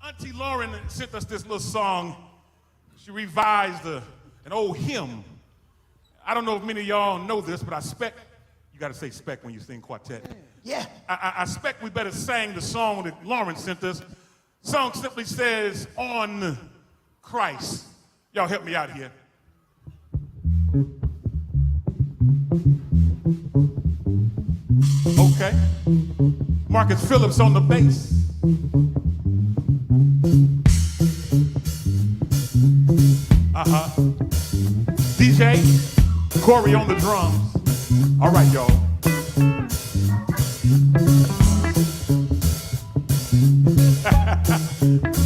Auntie Lauren sent us this little song. She revised an old hymn. I don't know if many of y'all know this, but I expect, you got to say spec when you sing quartet. Yeah. I expect we better sing the song that Lauren sent us. The song simply says, On Christ. Y'all help me out here. Okay. Marcus Phillips on the bass. DJ Corey on the drums. All right, y'all.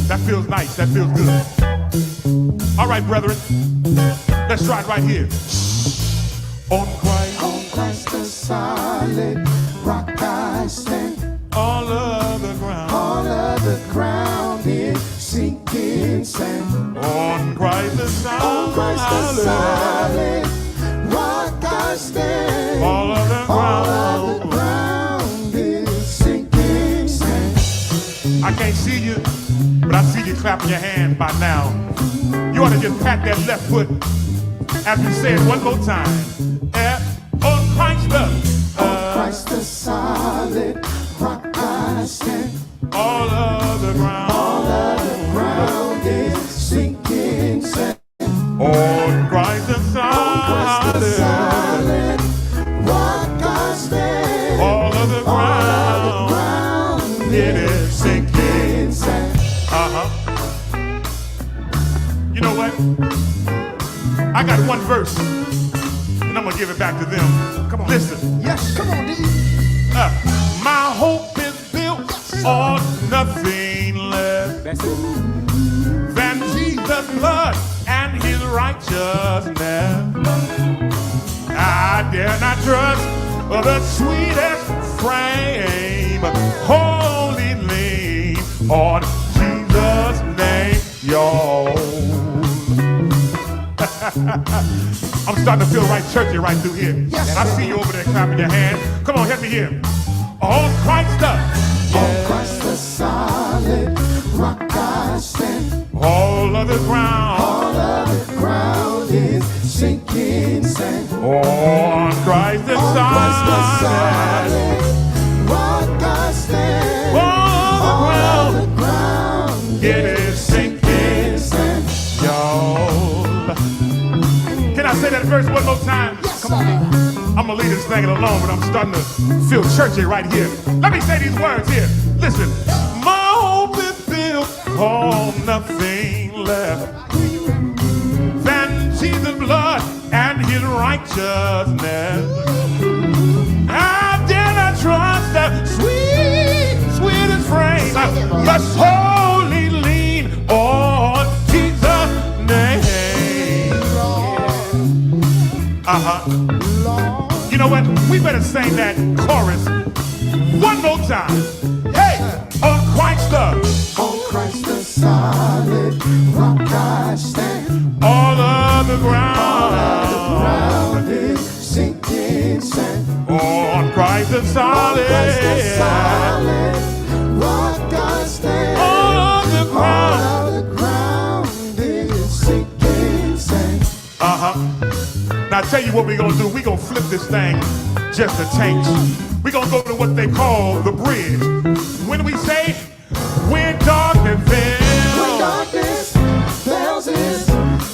That feels nice. That feels good. All right, brethren. Let's try it right here. On Christ the solid rock I stand. All of the ground is sinking sand. On Christ the solid rock I stand. All of the ground is sinking sand. I can't see you, but I see you clapping your hand by now. You ought to just pat that left foot as we say it one more time. On Christ the solid rock I stand. All of the ground is sinking sand. On Christ the solid rock I stand. All of the ground it is sinking sand. You know what? I got one verse, and I'm gonna give it back to them. Come on, listen. Yes, come on, D. My hope is built on nothing less than Jesus' blood and his righteousness. I dare not trust the sweetest frame, wholly lean on Jesus' name, y'all. I'm starting to feel right churchy right through here. Yes, I see you over there clapping your hand. Come on, help me here. On Christ the solid rock I stand. All of the ground is sinking sand. On Christ the solid rock I stand. All the ground it is sinking sand. Y'all. Can I say that verse one more time? Yes, come on. I'm gonna leave this thing alone, but I'm starting to feel churchy right here. Let me say these words here. Listen. My hope is built on nothing less than Jesus' blood and his righteousness. I dare not trust that sweetest frame, but wholly lean on Jesus' name. You know what? We better sing that chorus one more time. Hey, on Christ the solid rock I stand. All of the ground is sinking sand. On Christ the solid rock I stand. All of the ground is sinking sand. Now I tell you what we're gonna do. We're gonna flip this thing just a taste. We're gonna go to what they call the bridge. When we say, when darkness When darkness veils his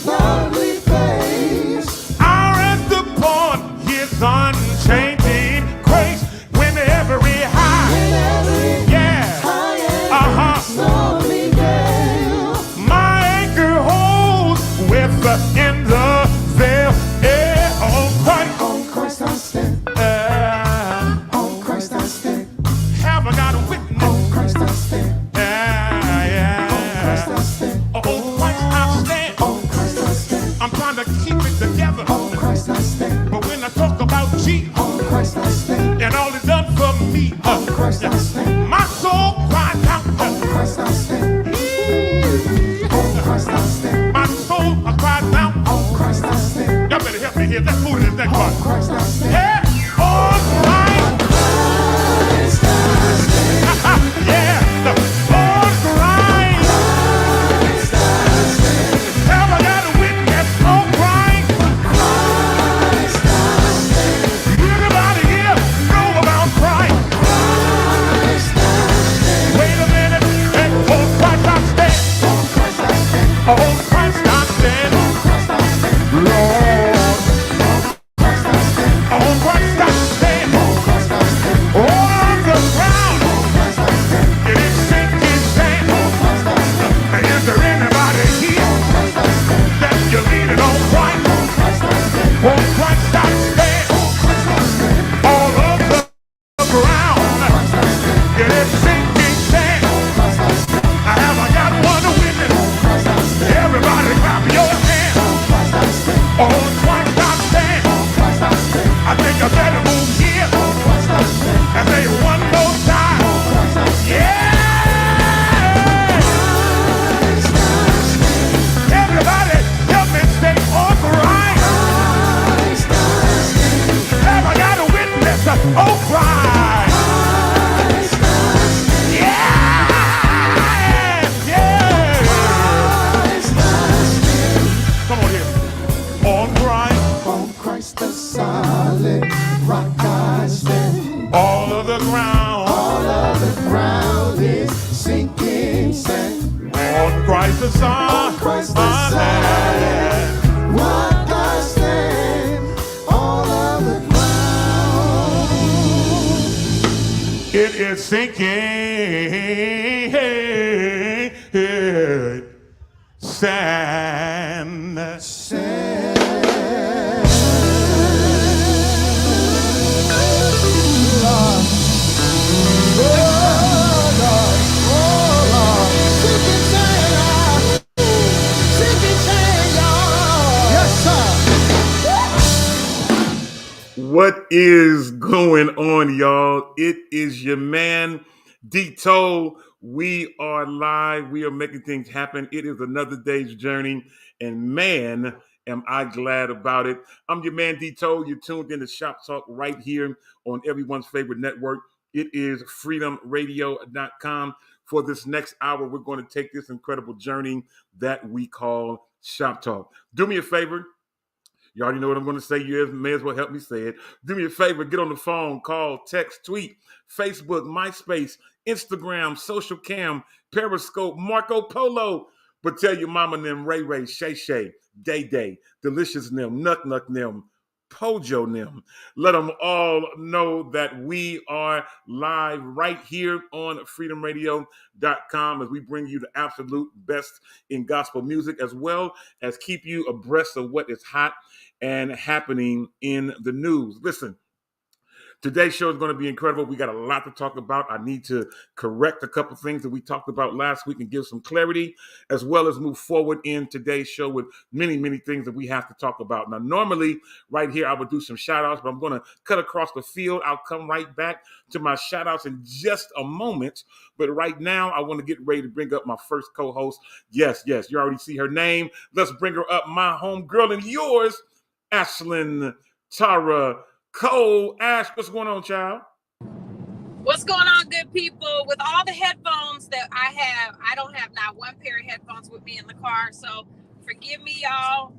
lovely face, I'll rest upon his unchanging grace. When every high, in every yeah, high and snowy gale, my anchor holds with in the veil. Yeah, on Christ, on Christ I stand, on Christ I stand, have I got a witness? on Christ I stand, Yeah. on Christ I stand, On Christ I stand. on Christ I stand, I'm trying to keep it together. on Christ I stand, But when I talk about Jesus on Christ I stand, and all He's done for me, on Christ I stand, my soul cries out. on Christ I stand, on Christ I stand, My soul cries out. on Christ I stand, Y'all better help me here. Let's move to this next on part. Christ I stand, Yeah, on Christ. Christ I stand, Yeah, on Christ. Christ I stand, Have I got a witness? On Christ. Christ I stand, Everybody here know about Christ. Christ I stand, Wait a minute. And on Christ I stand. on Christ I stand, On Christ I stand. Christ I stand, Lord. Christ I stand, On Christ I stand. Christ I stand, On the ground. Christ I stand, It is sinking sand. Christ I stand, And is there anybody here Christ I stand, that you're leaning on Christ? Christ I stand, On Christ I stand. Christ I stand, All of the ground. Christ I stand, It is sinking sand. Christ I stand, I got one witness. Christ I stand, Everybody clap your hands. Christ I stand, On Christ I stand. Christ I stand, I think I better move here Christ I stand, and say it one more time. Christ I stand, Yeah! Christ I stand, Everybody help me stay on Christ. Christ I stand, Have I got a witness? Oh, Christ. Christ I stand, Yeah! Yeah! Christ I stand, Come on here. On Christ, on Christ the solid rock I stand, all of the ground. all of the ground is sinking sand, On Christ the Son. on Christ the solid rock I stand, all of the ground It is sinking sand. What is going on, y'all? It is your man, D-Toll. We are live. We are making things happen. It is another day's journey, and man, am I glad about it. I'm your man, D-Toll. You're tuned in to Shop Talk right here on everyone's favorite network. It is freedomradio.com. For this next hour, we're going to take this incredible journey that we call Shop Talk. Do me a favor. You already know what I'm going to say. You may as well help me say it. Do me a favor. Get on the phone, call, text, tweet, Facebook, MySpace, Instagram, Social Cam, Periscope, Marco Polo. But tell your mama and them, Ray Ray, Shay Shay, Day Day, Delicious them, Nuck Nuck them, Pojo them. Let them all know that we are live right here on freedomradio.com as we bring you the absolute best in gospel music, as well as keep you abreast of what is hot and happening in the news. Listen, today's show is going to be incredible. We got a lot to talk about. I need to correct a couple things that we talked about last week and give some clarity, as well as move forward in today's show with many, many things that we have to talk about. Now, normally right here, I would do some shout outs, but I'm going to cut across the field. I'll come right back to my shout outs in just a moment. But right now, I want to get ready to bring up my first co-host. Yes, you already see her name. Let's bring her up, my home girl and yours, Ashlyn Tara Cole. Ash, what's going on, child? What's going on, good people? With all the headphones that I have, I don't have not one pair of headphones with me in the car. So forgive me, y'all.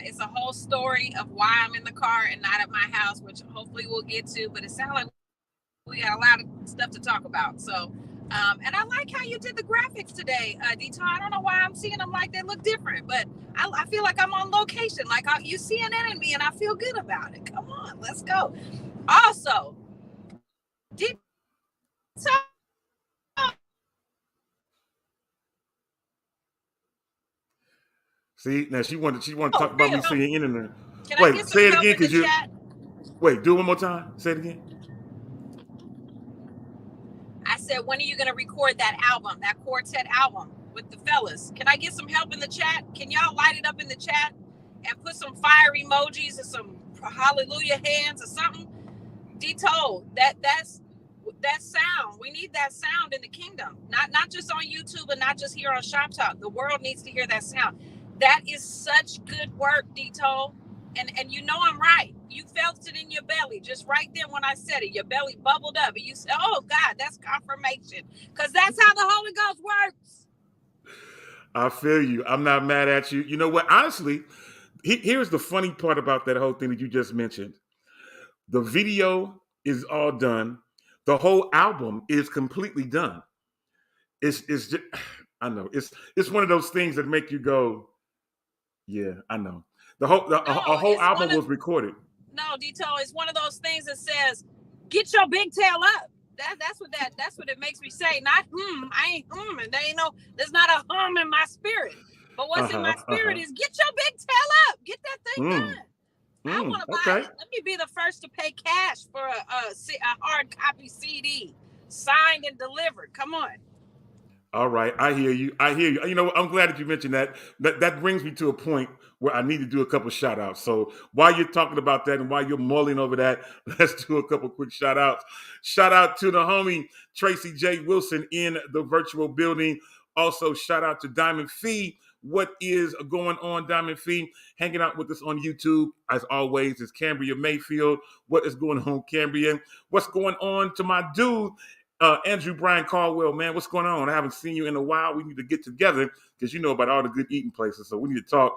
It's a whole story of why I'm in the car and not at my house, which hopefully we'll get to. But it sounds like we got a lot of stuff to talk about. So, and I like how you did the graphics today, Dito. I don't know why I'm seeing them like they look different, but I feel like I'm on location. Like you CNN in me, and I feel good about it. Come on, let's go. Also, Dito. See, now she wanted to talk about me Real. saying in there. Can I Wait, get some say it help again, in the cause you. chat? Wait, do it one more time. Say it again. I said, when are you going to record that album, that quartet album with the fellas? Can I get some help in the chat? Can y'all light it up in the chat and put some fire emojis and some hallelujah hands or something? Dito, that's that sound. We need that sound in the kingdom. Not just on YouTube and not just here on Shop Talk. The world needs to hear that sound. That is such good work, Dito. And you know I'm right. You felt it in your belly just right then when I said it. Your belly bubbled up and you said, oh God, that's confirmation. Because that's how the Holy Ghost works. I feel you. I'm not mad at you. You know what? Honestly, here's the funny part about that whole thing that you just mentioned. The video is all done. The whole album is completely done. It's just, I know. It's one of those things that make you go, yeah, I know. A whole album was recorded. No, Dito, it's one of those things that says, get your big tail up. That's what it makes me say. Not I ain't humming. There's not a hum in my spirit. But what's in my spirit is get your big tail up. Get that thing done. I want to buy it. Let me be the first to pay cash for a hard copy CD, signed and delivered. Come on. All right, I hear you. You know, I'm glad that you mentioned that. That brings me to a point where I need to do a couple shout outs. So while you're talking about that and while you're mulling over that, let's do a couple quick shout outs. Shout out to the homie Tracy J. Wilson in the virtual building. Also, shout out to Diamond Fee. What is going on, Diamond Fee? Hanging out with us on YouTube, as always, is Cambria Mayfield. What is going on, Cambria? What's going on to my dude, Andrew Brian Caldwell, man? What's going on? I haven't seen you in a while. We need to get together because you know about all the good eating places. So we need to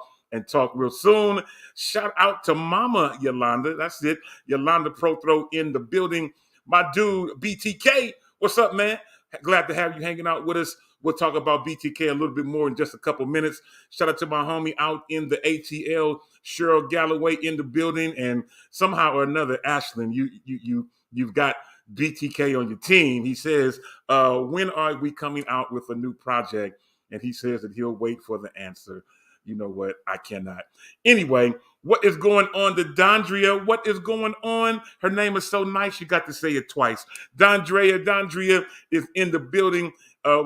talk real soon. Shout out to Mama Yolanda. That's it. Yolanda Prothrow in the building. My dude, BTK. What's up, man? Glad to have you hanging out with us. We'll talk about BTK a little bit more in just a couple minutes. Shout out to my homie out in the ATL, Cheryl Galloway in the building, and somehow or another, Ashlyn, you've got BTK on your team. He says, when are we coming out with a new project? And he says that he'll wait for the answer. You know what? I cannot. Anyway, what is going on to Dondria? What is going on? Her name is so nice, you got to say it twice. Dondria is in the building.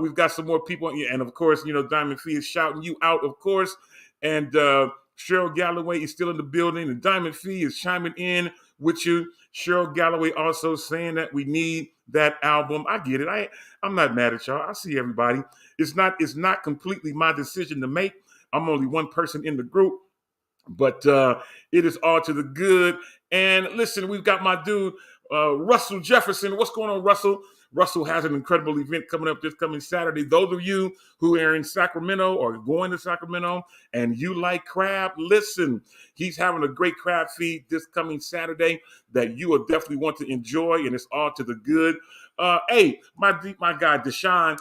We've got some more people. And of course, you know, Diamond Fee is shouting you out, of course. And Cheryl Galloway is still in the building. And Diamond Fee is chiming in with you. Cheryl Galloway also saying that we need that album. I get it. I'm not mad at y'all. I see everybody. It's not completely my decision to make. I'm only one person in the group, but it is all to the good. And listen, we've got my dude, Russell Jefferson. What's going on, Russell? Russell has an incredible event coming up this coming Saturday. Those of you who are in Sacramento or going to Sacramento and you like crab, listen, he's having a great crab feed this coming Saturday that you will definitely want to enjoy, and it's all to the good. Hey, my guy, Deshaun,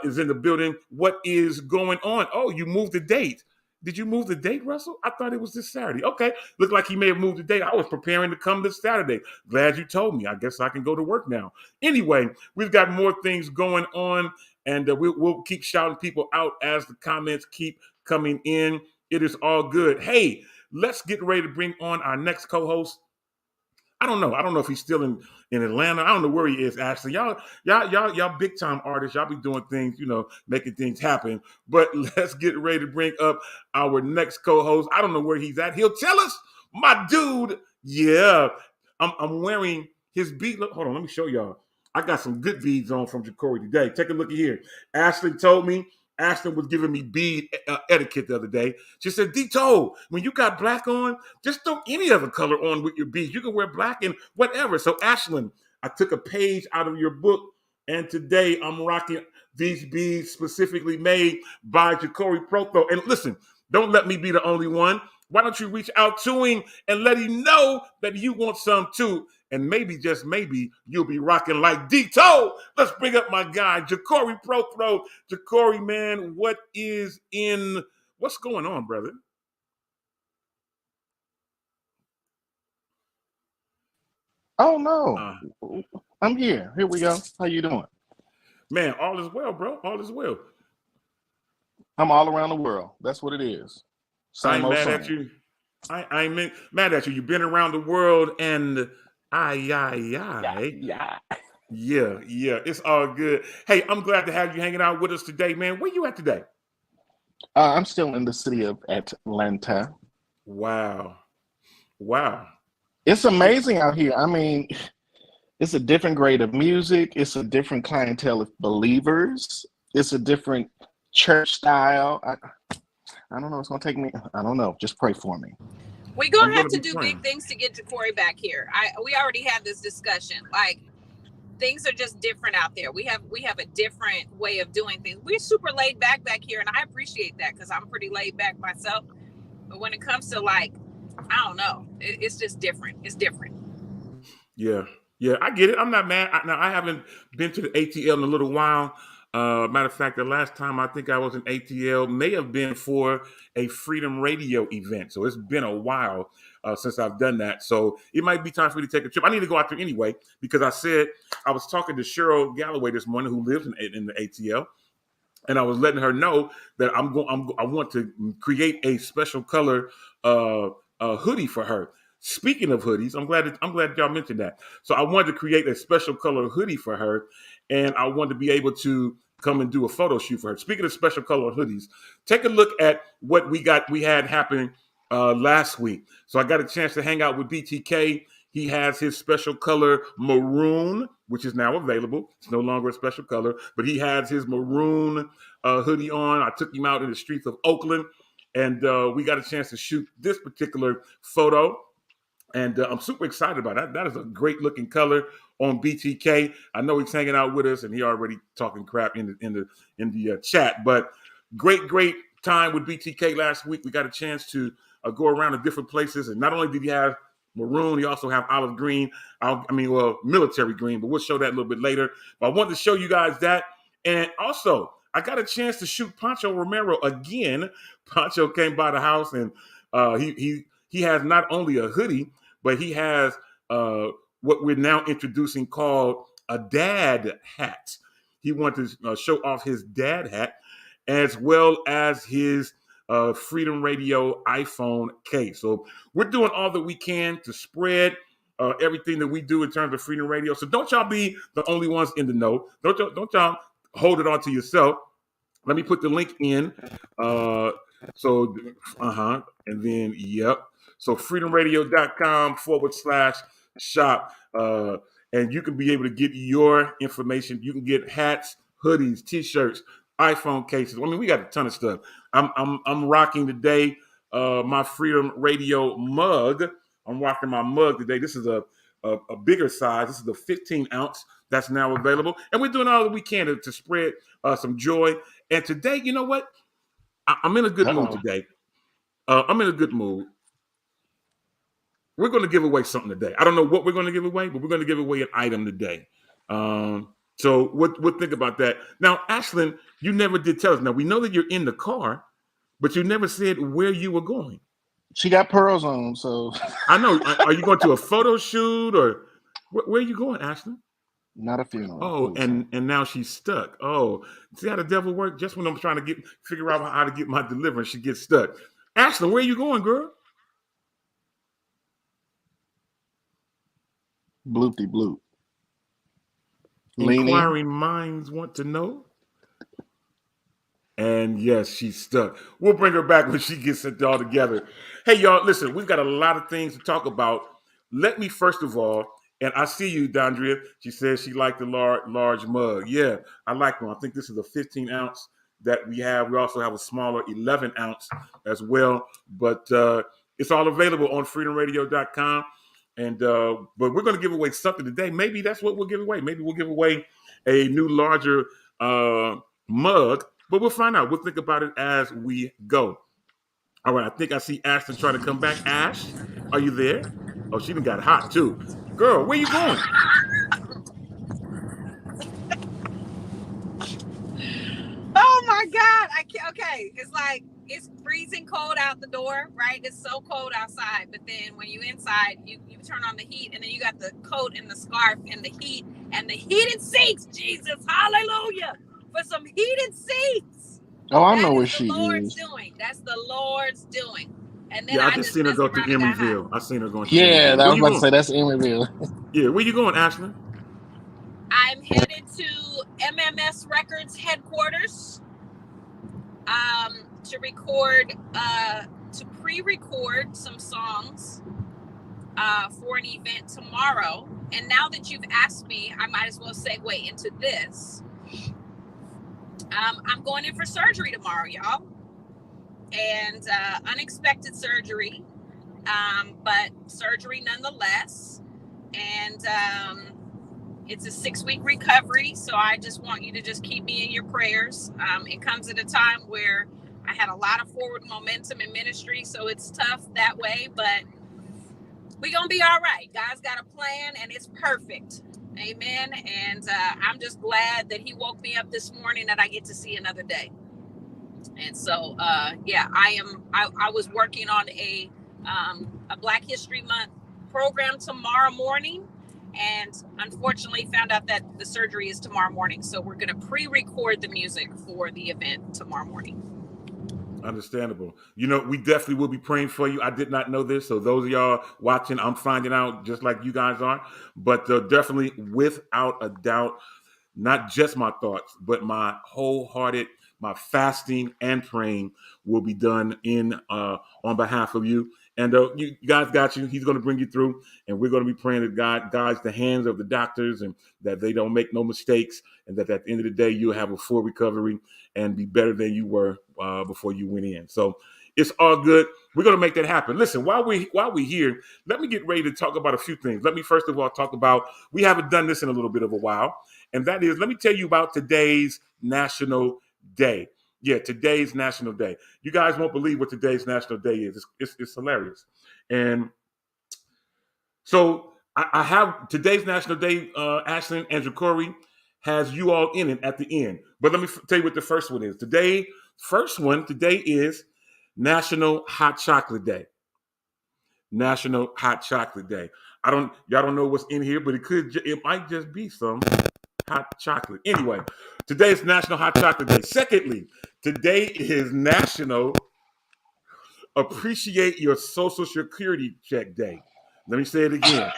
is in the building. What is going on? Oh, you moved the date. Did you move the date, Russell? I thought it was this Saturday. Okay. Looked like he may have moved the date. I was preparing to come this Saturday. Glad you told me. I guess I can go to work now. Anyway, we've got more things going on, and we'll keep shouting people out as the comments keep coming in. It is all good. Hey, let's get ready to bring on our next co-host. I don't know if he's still in Atlanta. I don't know where he is, actually. Y'all big time artists. Y'all be doing things, you know, making things happen. But let's get ready to bring up our next co-host. I don't know where he's at. He'll tell us. My dude. Yeah. I'm wearing his beat. Look, hold on, let me show y'all. I got some good beads on from Jacory today. Take a look at here. Ashley told me. Ashton was giving me bead etiquette the other day. She said, Dito, when you got black on, just throw any other color on with your beads. You can wear black and whatever. So, Ashlyn, I took a page out of your book, and today I'm rocking these beads specifically made by Jacory Prothrow. And listen, Don't let me be the only one. Why don't you reach out to him and let him know that you want some too? And maybe, just maybe, you'll be rocking like Dito. Let's bring up my guy, Ja'Cory Prothrow. Ja'Cory, man, what's going on, brother? Oh no, I'm here. Here we go. How you doing? Man, all is well, bro. All is well. I'm all around the world. That's what it is. I Same ain't old mad same. at you. I ain't mad at you. You've been around the world and yeah. It's all good. Hey, I'm glad to have you hanging out with us today, man. Where you at today? I'm still in the city of Atlanta. Wow. It's amazing out here. I mean, it's a different grade of music. It's a different clientele of believers. It's a different church style. I don't know. It's gonna take me. I don't know. Just pray for me. We're gonna have to do big things to get Ja'Cory back here. We already had this discussion. Like, things are just different out there. We have a different way of doing things. We're super laid back here, and I appreciate that because I'm pretty laid back myself. But when it comes to, like, I don't know, it's just different. It's different. Yeah, I get it. I'm not mad. I haven't been to the ATL in a little while. Matter of fact, the last time I think I was in ATL may have been for a Freedom Radio event. So it's been a while since I've done that. So it might be time for me to take a trip. I need to go out there anyway because I was talking to Cheryl Galloway this morning, who lives in the ATL. And I was letting her know that I want to create a special color hoodie for her. Speaking of hoodies, I'm glad y'all mentioned that. So I wanted to create a special color hoodie for her, and I wanted to be able to come and do a photo shoot for her. Speaking of special color hoodies, take a look at what we had happening last week. So I got a chance to hang out with BTK. He has his special color maroon, which is now available. It's no longer a special color, but he has his maroon hoodie on. I took him out in the streets of Oakland, and we got a chance to shoot this particular photo. And I'm super excited about that. That is a great looking color on BTK. I know he's hanging out with us, and he already talking crap in the chat. But great time with BTK last week. We got a chance to go around to different places, and not only did he have maroon, he also have olive green. Military green, but we'll show that a little bit later. But I wanted to show you guys that, and also I got a chance to shoot Pancho Romero again. Pancho came by the house, and he has not only a hoodie, but he has what we're now introducing called a dad hat. He wanted to show off his dad hat as well as his Freedom Radio iPhone case. So we're doing all that we can to spread everything that we do in terms of Freedom Radio. So don't y'all be the only ones in the know. Don't y'all hold it on to yourself. Let me put the link in. And then, yep. So freedomradio.com/shop. And you can be able to get your information. You can get hats, hoodies, t-shirts, iPhone cases. I mean, we got a ton of stuff. I'm rocking today my Freedom Radio mug. I'm rocking my mug today. This is a bigger size. This is the 15 ounce that's now available. And we're doing all that we can to spread some joy. And today, you know what? I'm in a good mood today. I'm in a good mood. We're going to give away something today. I don't know what we're going to give away, but we're going to give away an item today. So we'll think about that. Now, Ashlyn, you never did tell us. Now, we know that you're in the car, but you never said where you were going. She got pearls on, so. I know. Are you going to a photo shoot, or where are you going, Ashlyn? Not a funeral. Oh, and now she's stuck. Oh, see how the devil works? Just when I'm trying to figure out how to get my deliverance, she gets stuck. Ashlyn, where are you going, girl? Bloopty bloop. Inquiring minds want to know. And yes, she's stuck. We'll bring her back when she gets it all together. Hey, y'all, listen, we've got a lot of things to talk about. Let me first of all, and I see you, Dondria. She says she liked the large mug. Yeah, I like one. I think this is a 15 ounce that we have. We also have a smaller 11 ounce as well. But it's all available on freedomradio.com. And but we're going to give away something today. Maybe that's what we'll give away. Maybe we'll give away a new, larger mug. But we'll find out. We'll think about it as we go. All right, I think I see Ashton trying to come back. Ash, are you there? Oh, she done got hot too. Girl, where you going? Oh my God. I can't. Okay. It's like it's freezing cold out the door, right? It's so cold outside. But then when you inside, you turn on the heat and then you got the coat and the scarf and the heat and the heated seats. Jesus, hallelujah. For some heated seats. Oh, I know That where is the she Lord's is. doing. That's the Lord's doing. And then Yeah, I I just just seen her messed go through around and got hot. Emeryville. I seen her going through Yeah, Emeryville. I Where was you about to going? say that's Emeryville. Yeah, where you going, Ashland? I'm headed to MMS Records headquarters to record, to pre-record some songs for an event tomorrow. And now that you've asked me, I might as well segue into this. I'm going in for surgery tomorrow, y'all, and unexpected surgery, but surgery nonetheless. And it's a 6-week recovery, so I just want you to just keep me in your prayers. It comes at a time where I had a lot of forward momentum in ministry, so it's tough that way, but we're going to be all right. God's got a plan, and it's perfect. Amen. And I'm just glad that he woke me up this morning that I get to see another day. And so, yeah, I was working on a Black History Month program tomorrow morning, and unfortunately found out that the surgery is tomorrow morning. So we're going to pre-record the music for the event tomorrow morning. Understandable. You know, we definitely will be praying for you. I did not know this. So those of y'all watching, I'm finding out just like you guys are. But definitely, without a doubt, not just my thoughts, but my wholehearted, my fasting and praying will be done on behalf of you. And you guys got you. He's going to bring you through, and we're going to be praying that God guides the hands of the doctors and that they don't make no mistakes, and that at the end of the day you'll have a full recovery and be better than you were before you went in. So it's all good. We're going to make that happen. Listen, while we're here, let me get ready to talk about a few things. Let me first of all talk about, we haven't done this in a little bit of a while, and that is, let me tell you about today's National Day. Yeah, today's National Day. You guys won't believe what today's National Day is. It's hilarious. And so I have today's National Day, Ashlyn and Corey has you all in it at the end. But let me tell you what the first one is. Today is National Hot Chocolate Day. National Hot Chocolate Day. Y'all don't know what's in here, but it might just be some hot chocolate. Anyway, today is National Hot Chocolate Day. Secondly, today is National Appreciate Your Social Security Check Day. Let me say it again.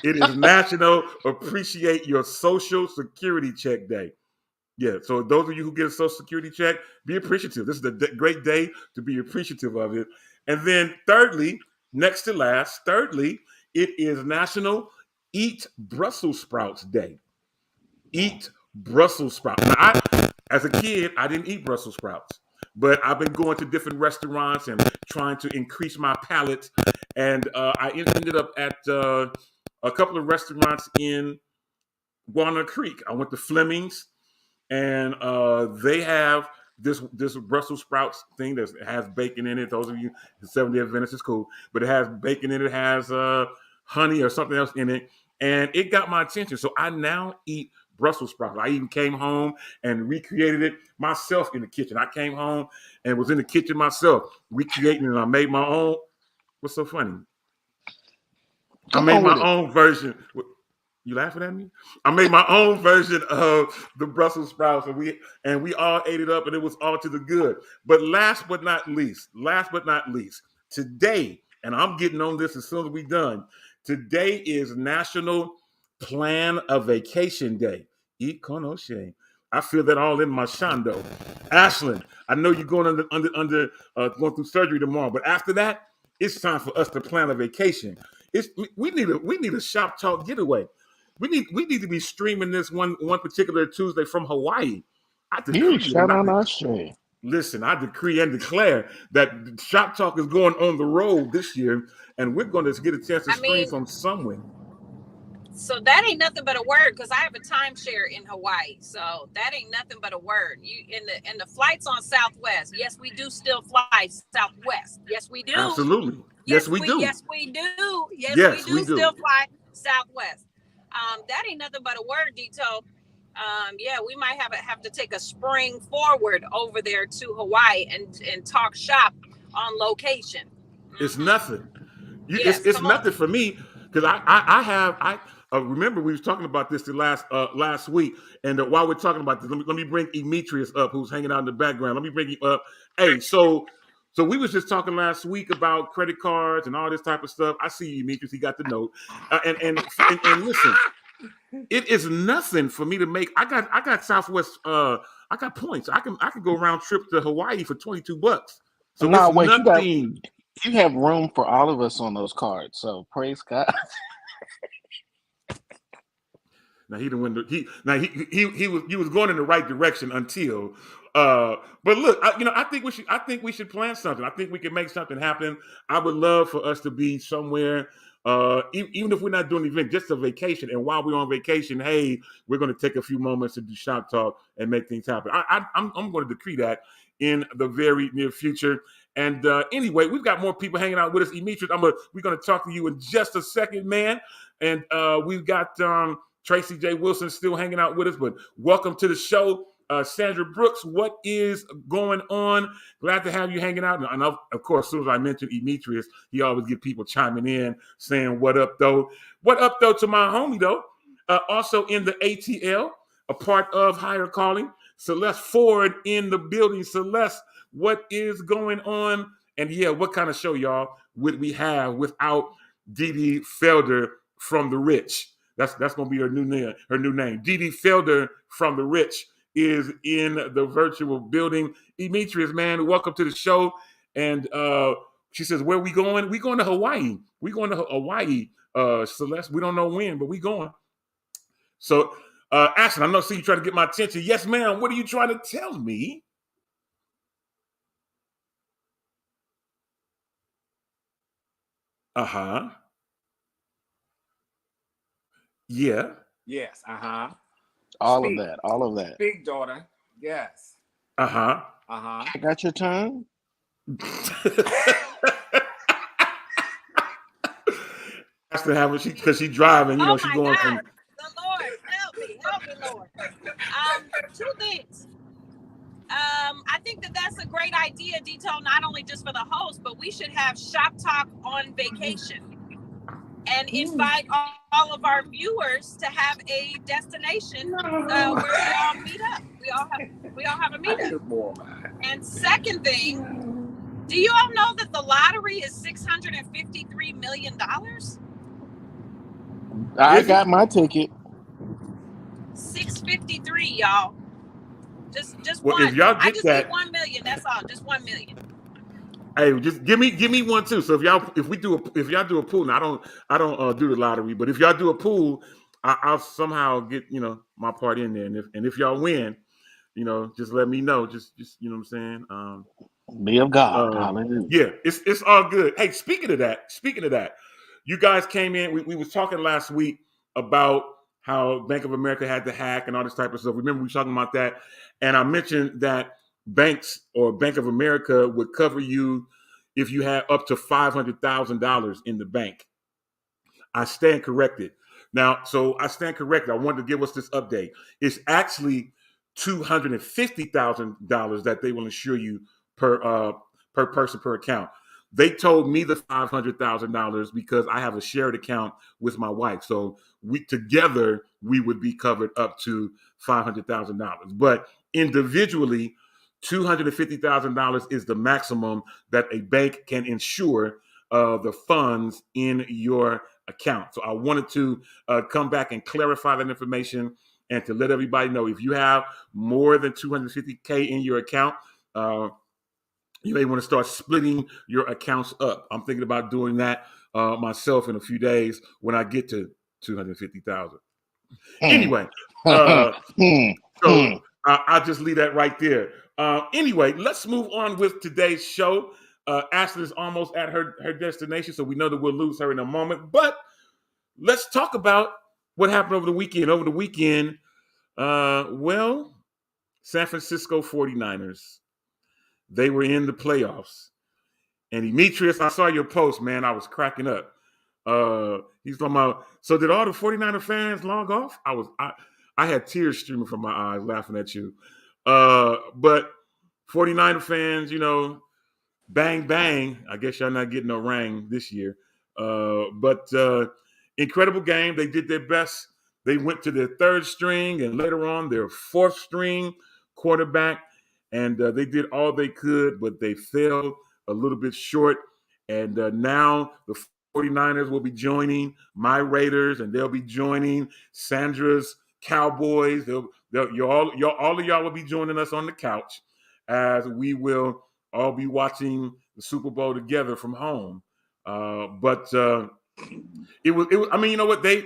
It is National Appreciate Your Social Security Check Day. Yeah, so those of you who get a Social Security check, be appreciative. This is a great day to be appreciative of it. And then thirdly, next to last, it is National Eat Brussels Sprouts Day. Eat Brussels sprouts. Now, as a kid, I didn't eat Brussels sprouts, but I've been going to different restaurants and trying to increase my palate. And I ended up at a couple of restaurants in Walnut Creek. I went to Fleming's, and they have this Brussels sprouts thing that has bacon in it. Those of you the 70 Adventists is cool, but it has bacon in it. It has honey or something else in it, and it got my attention. So I now eat Brussels sprouts. I even came home and recreated it myself in the kitchen. I came home and was in the kitchen myself recreating it. And I made my own. What's so funny? I Come made on my with it. own version. You laughing at me? I made my own version of the Brussels sprouts, and we all ate it up, and it was all to the good. But last but not least, today, and I'm getting on this as soon as we're done. Today is National Plan a Vacation Day. Ikonoshe. I feel that all in my shando. Ashlyn, I know you're going going through surgery tomorrow, but after that, it's time for us to plan a vacation. We need a shop talk getaway. We need to be streaming this one particular Tuesday from Hawaii. I You decree it shout and out our shit. listen. I decree and declare that Shop Talk is going on the road this year, and we're going to get a chance to I stream mean, from somewhere. So that ain't nothing but a word, because I have a timeshare in Hawaii. So that ain't nothing but a word. You in the flights on Southwest. Yes, we do still fly Southwest. Yes, we do. Absolutely. Yes, we do. Yes, we do. Yes, we Yes, do we do. still fly Southwest. That ain't nothing but a word, Dito. Yeah, we might have to take a spring forward over there to Hawaii and talk shop on location. It's nothing. Yes, It's come on. nothing for me because I remember we was talking about this the last week, and while we're talking about this, let me bring Demetrius up, who's hanging out in the background. Let me bring him up. Hey, so we was just talking last week about credit cards and all this type of stuff. I see you, Demetrius. He got the note, and listen, it is nothing for me to make. I got Southwest. I got points. I can go round trip to Hawaii for $22. So No, it's wait, nothing. you have room for all of us on those cards. So praise God. Now he didn't win. He was going in the right direction until. But look, I think we should plan something. I think we can make something happen. I would love for us to be somewhere. Even if we're not doing an event, just a vacation. And while we're on vacation, hey, we're going to take a few moments to do shop talk and make things happen. I'm going to decree that in the very near future. And anyway, we've got more people hanging out with us. Demetrius, we're going to talk to you in just a second, man. And we've got Tracy J. Wilson still hanging out with us, but welcome to the show. Sandra Brooks, what is going on? Glad to have you hanging out. And of course, as soon as I mentioned Demetrius, he always get people chiming in, saying, what up, though? What up, though, to my homie, though? Also in the ATL, a part of Higher Calling, Celeste Ford in the building. Celeste, what is going on? And yeah, what kind of show, y'all, would we have without Dee Felder from The Rich? That's gonna be her new name. Dee Felder from The Rich is in the virtual building. Demetrius, man, welcome to the show. And she says, where are we going? We going to Hawaii. We going to Hawaii, Celeste. We don't know when, but we going. So, Ashton, I know, see you trying to get my attention. Yes, ma'am. What are you trying to tell me? Uh-huh. Yeah. Yes. Uh-huh. All of that. Big daughter. Yes. Uh-huh. Uh-huh. I got your tongue. That's to have because she's driving, Oh she's my going God. from. The Lord, help me, Lord. Two things. I think that's a great idea, Dito, not only just for the host, but we should have Shop Talk on vacation and invite all of our viewers to have a destination where we all meet up. We all have a meetup. And second thing, do you all know that the lottery is $653 million? I got my ticket. 653, y'all. Just Well, one. if y'all get I just that, need 1 million. That's all. Just 1 million. hey, just give me one too. So if y'all do a pool, now I don't do the lottery, but if y'all do a pool, I'll somehow get my part in there. And if y'all win, just let me know. Just you know what I'm saying. Be of God. Hallelujah. Yeah, it's all good. Hey, speaking of that, you guys came in. We was talking last week about how Bank of America had the hack and all this type of stuff. Remember, we were talking about that, and I mentioned that banks or Bank of America would cover you if you had up to $500,000 in the bank. I stand corrected. Now, so I stand corrected. I wanted to give us this update. It's actually $250,000 that they will insure you per person per account. They told me the $500,000 because I have a shared account with my wife. So we would be covered up to $500,000. But individually, $250,000 is the maximum that a bank can insure the funds in your account. So I wanted to come back and clarify that information and to let everybody know if you have more than $250K in your account, you may want to start splitting your accounts up. I'm thinking about doing that myself in a few days when I get to 250,000. Anyway, so I'll just leave that right there. Anyway, let's move on with today's show. Ashley is almost at her destination, so we know that we'll lose her in a moment. But let's talk about What happened over the weekend? Over the weekend, well, San Francisco 49ers, they were in the playoffs. And Demetrius, I saw your post, man. I was cracking up. He's talking about, so did all the 49er fans log off? I had tears streaming from my eyes laughing at you. But 49er fans, bang, bang. I guess y'all not getting no ring this year. But incredible game. They did their best. They went to their third string and later on their fourth string quarterback. And they did all they could, but they failed a little bit short. And now the 49ers will be joining my Raiders, and they'll be joining Sandra's Cowboys. All of y'all will be joining us on the couch as we will all be watching the Super Bowl together from home. But it was. I mean, you know what? They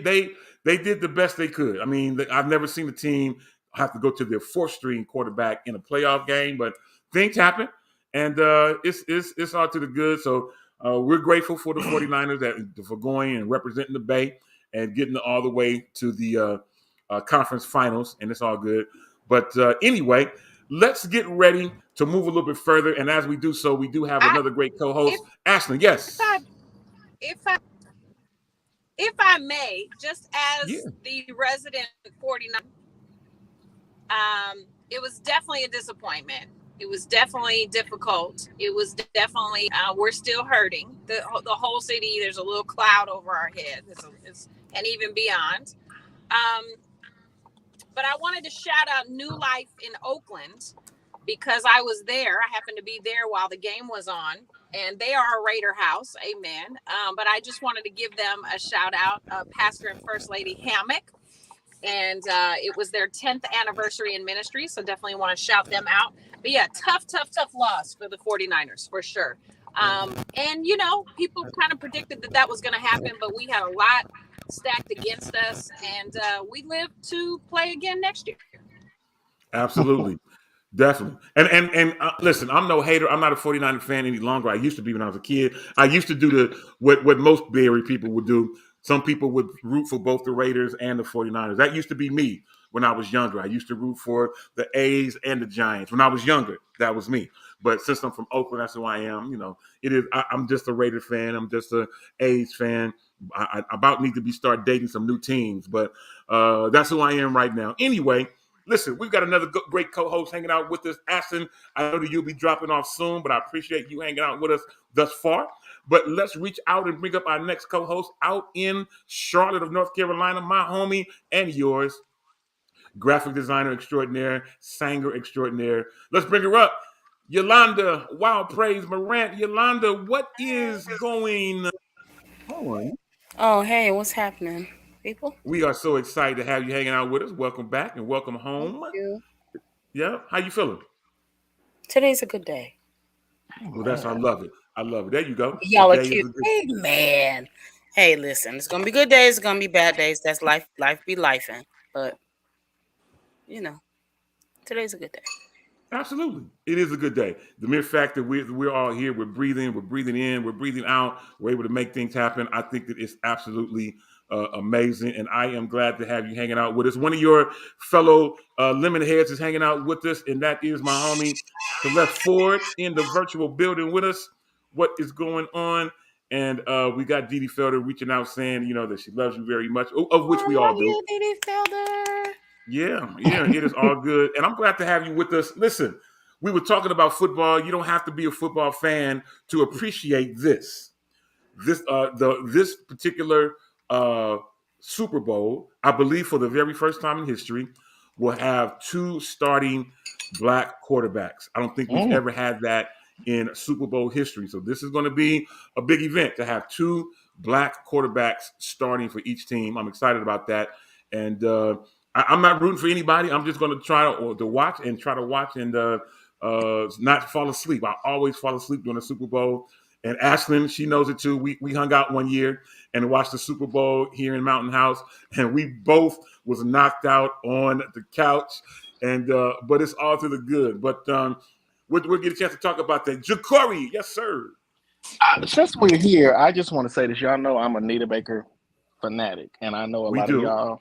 did the best they could. I mean, I've never seen a team have to go to their fourth string quarterback in a playoff game, but things happen, and it's all to the good. So we're grateful for the 49ers for going and representing the Bay and getting all the way to the conference finals, and it's all good. But anyway, let's get ready to move a little bit further. And as we do so, we do have another great co-host, Ashley. Yes. If I may, just as the resident 49, it was definitely a disappointment. It was definitely difficult. It was definitely, we're still hurting. The whole city, there's a little cloud over our head, and even beyond. But I wanted to shout out New Life in Oakland because I was there. I happened to be there while the game was on, and they are a Raider house. Amen. But I just wanted to give them a shout out, Pastor and First Lady Hammock. And it was their 10th anniversary in ministry. So definitely want to shout them out. But yeah, tough loss for the 49ers for sure. And, people kind of predicted that was going to happen, but we had a lot stacked against us. And we live to play again next year. Absolutely. Definitely. And listen, I'm no hater. I'm not a 49er fan any longer. I used to be when I was a kid. I used to do what most Bay Area people would do. Some people would root for both the Raiders and the 49ers. That used to be me when I was younger. I used to root for the A's and the Giants. When I was younger, that was me. But since I'm from Oakland, that's who I am. It is. I'm just a Raider fan. I'm just a A's fan. I about need to start dating some new teams, but that's who I am right now. Anyway, listen, we've got another great co-host hanging out with us, Ashton. I know that you'll be dropping off soon, but I appreciate you hanging out with us thus far. But let's reach out and bring up our next co-host out in Charlotte of North Carolina, my homie and yours, graphic designer extraordinaire, singer extraordinaire. Let's bring her up. Yolanda Wild Praise Morant. Yolanda, what is going on? Oh, hey, what's happening, people? We are so excited to have you hanging out with us. Welcome back and welcome home. Thank you. Yeah, how you feeling? Today's a good day. Well, I love it. I love it. There you go. Y'all are cute. Hey, man. Hey, listen, it's going to be good days. It's going to be bad days. That's life. Life be lifing. But, today's a good day. Absolutely. It is a good day. The mere fact that we're all here, we're breathing in, we're breathing out, we're able to make things happen. I think that it's absolutely amazing. And I am glad to have you hanging out with us. One of your fellow lemon heads is hanging out with us, and that is my homie Celeste Ford in the virtual building with us. What is going on? And we got Dee Dee Felder reaching out saying, that she loves you very much, of which we all do. You, Dee Dee Felder. Yeah, it is all good. And I'm glad to have you with us. Listen, we were talking about football. You don't have to be a football fan to appreciate this. This particular Super Bowl, I believe for the very first time in history, will have two starting black quarterbacks. I don't think we've ever had that in Super Bowl history. So this is going to be a big event to have two black quarterbacks starting for each team. I'm excited about that. And I'm not rooting for anybody. I'm just going to try to watch and not fall asleep. I always fall asleep during the Super Bowl. And Ashlyn, she knows it too. We hung out one year and watched the Super Bowl here in Mountain House, and we both was knocked out on the couch. And but it's all to the good. But we'll get a chance to talk about that. Ja'Cory, yes, sir. Since we're here, I just want to say this. Y'all know I'm a Nita Baker fanatic, and I know a We lot of do. y'all.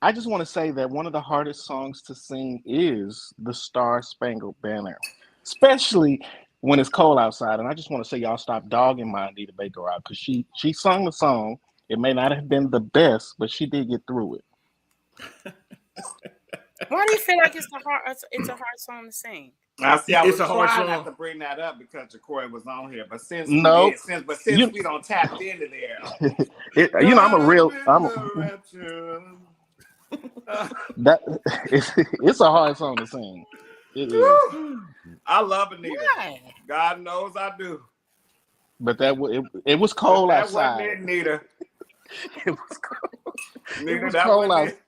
I just want to say that one of the hardest songs to sing is the Star Spangled Banner, especially when it's cold outside. And I just want to say, y'all stop dogging my Anita Baker out because she sung the song. It may not have been the best, but she did get through it. Why do you feel like it's a hard song to sing? I see. I It's was a hard trying not song. to bring that up because Jacory was on here, but since we No, did, since you, we don't tap into there, I'm a caught up real. in I'm the rapture. that. It's a hard song to sing. It is, I love Anita. Why? God knows I do. but it was But cold that wasn't outside. it, Anita. It was cold. It Anita, was that cold wasn't out. it.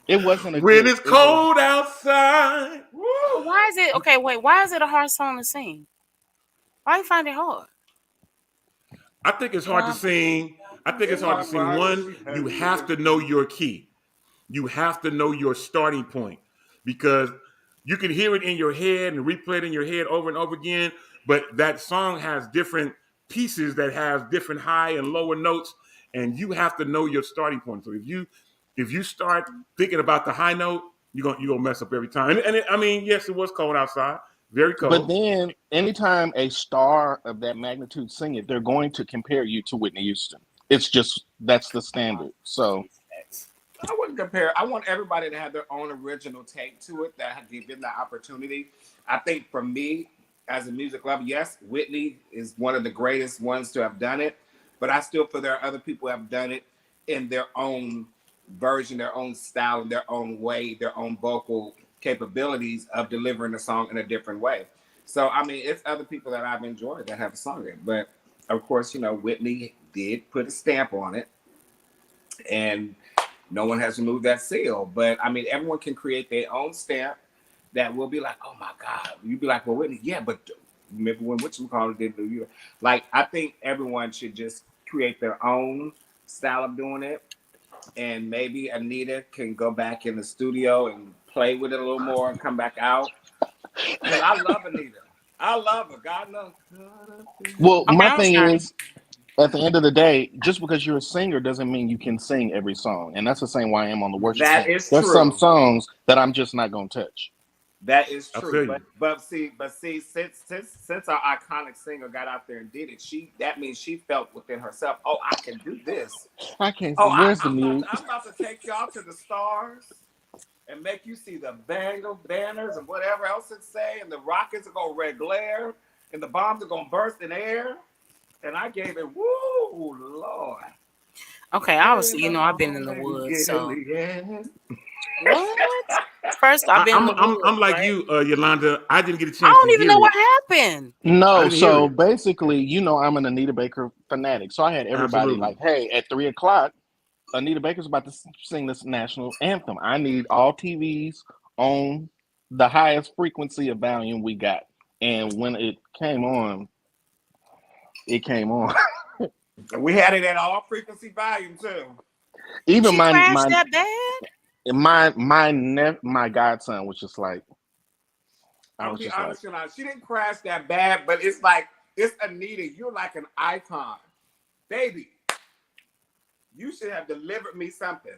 It wasn't a When good. it's It was. cold outside. But why is it okay? Wait, why is it a hard song to sing? Why you find it hard? I think it's hard to sing. I think it's In hard my to sing. body, One, she you had me have to know confused. your key. You have to know your starting point because you can hear it in your head and replay it in your head over and over again. But that song has different pieces that have different high and lower notes, and you have to know your starting point. So if you start thinking about the high note, you're gonna mess up every time. I mean, yes, it was cold outside, very But cold. then, anytime a star of that magnitude sing it, they're going to compare you to Whitney Houston. It's just that's the standard. So, I wouldn't compare. I want everybody to have their own original take to it that have given the opportunity. I think for me, as a music lover, yes, Whitney is one of the greatest ones to have done it, but I still feel there are other people who have done it in their own version, their own style, their own way, their own vocal capabilities of delivering the song in a different way. So, I mean, it's other people that I've enjoyed that have sung it, but of course, Whitney did put a stamp on it, and no one has removed that seal. But I mean, everyone can create their own stamp that will be like, oh my God. You'd be like, well, Whitney, yeah, but remember when whatchamacallit did do you? Like, I think everyone should just create their own style of doing it. And maybe Anita can go back in the studio and play with it a little more and come back out. Because I love Anita. I love her. God knows. well, Okay, my I'm thing sorry. is, at the end of the day, just because you're a singer doesn't mean you can sing every song, and that's the same way I am on the worship That team. is There's some true. songs that I'm just not gonna touch. That is I true, feel but you. see, since our iconic singer got out there and did it, that means she felt within herself, oh, I can do this. I can't. Oh, Where's the mute? I'm about to take y'all to the stars and make you see the banners and whatever else it say, and the rockets are gonna red glare, and the bombs are gonna burst in air, and I gave it, woo, Lord. Okay, obviously, I've been in the woods, so Yeah. what? First, I've been in the I'm woods, like right? you, Yolanda. I didn't get a I chance to don't even know hear what it. happened. I No, didn't hear so it. basically, I'm an Anita Baker fanatic. So I had everybody Absolutely. like, hey, at 3 o'clock, Anita Baker's about to sing this national anthem. I need all TVs on the highest frequency of volume we got. And when it came on, it came on. We had it at all frequency volume too. Even She my crashed my that bad? my godson was just like, I I'm was be just like, honest, she didn't crash that bad, but it's like it's Anita. You're like an icon, baby. You should have delivered me something.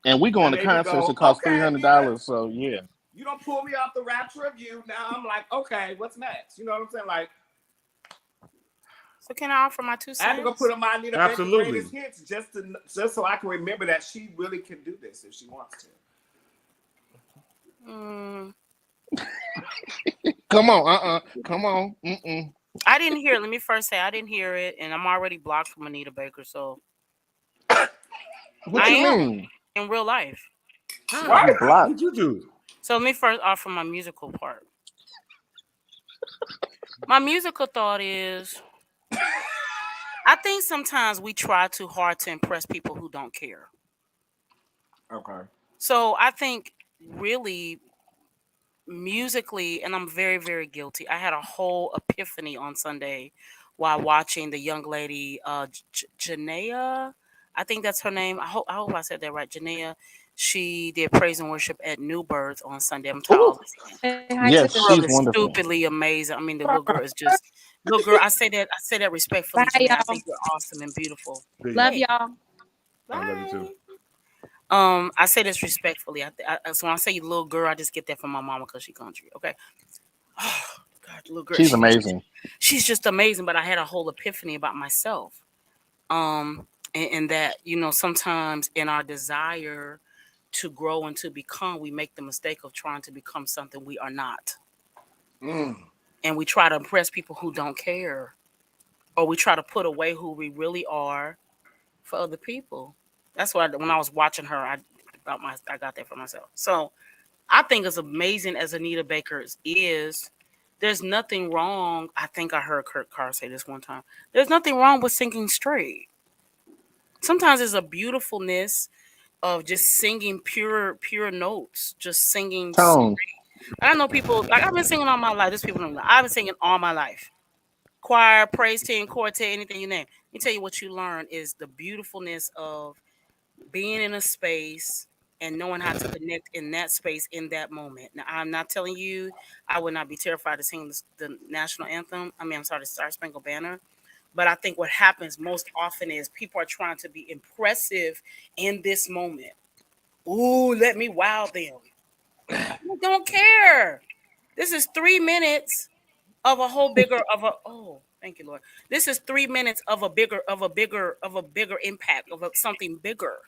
and we Now going to maybe concerts go, that cost three okay, hundred Anita. dollars. So yeah. You don't pull me off the rapture of you. Now I'm like, okay, what's next? You know what I'm saying? Like, So can I offer my I had to go put $2? on my Anita Baker Absolutely. greatest hits just so I can remember that she really can do this if she wants to. Mm, Come on, come on. Mm-mm. I didn't hear it. Let me first say I didn't hear it, and I'm already blocked from Anita Baker, so What I you am mean? in real life. How? You What? blocked? What'd you do? So let me first offer my musical part. My musical thought is I think sometimes we try too hard to impress people who don't care. Okay. So I think really musically, and I'm very, very guilty. I had a whole epiphany on Sunday while watching the young lady, Janaea. I think that's her name. I hope I said that right. Janaea. She did praise and worship at New Birth on Sunday. I'm tired Ooh, of listening. Say hi to yes, the Girl she's is wonderful. stupidly amazing. I mean, the little girl is just Little girl, I say that respectfully, Bye, Janae. I y'all. think you're awesome and beautiful. Peace. Love Hey, y'all. I love you bye. too. I say this respectfully. So when I say little girl, I just get that from my mama because she country. Okay. Oh God, little girl. She's amazing. She's just amazing. But I had a whole epiphany about myself. And that sometimes in our desire to grow and to become, we make the mistake of trying to become something we are not, and we try to impress people who don't care, or we try to put away who we really are for other people. That's why when I was watching her, I got that for myself. So I think as amazing as Anita Baker is, there's nothing wrong. I think I heard Kurt Carr say this one time. There's nothing wrong with singing straight. Sometimes there's a beautifulness of just singing pure notes, just singing. Tone. I know people like I've been singing all my life. There's people don't know. I've been singing all my life. Choir, praise team, quartet, anything you name. Let me tell you what you learn is the beautifulness of being in a space and knowing how to connect in that space in that moment. Now, I'm not telling you I would not be terrified to sing the national anthem. I'm sorry, the Star Spangled Banner. But I think what happens most often is people are trying to be impressive in this moment. Ooh, let me wow them. I don't care. This is 3 minutes of a whole bigger of a thank you, Lord. This is 3 minutes of a bigger impact of something bigger.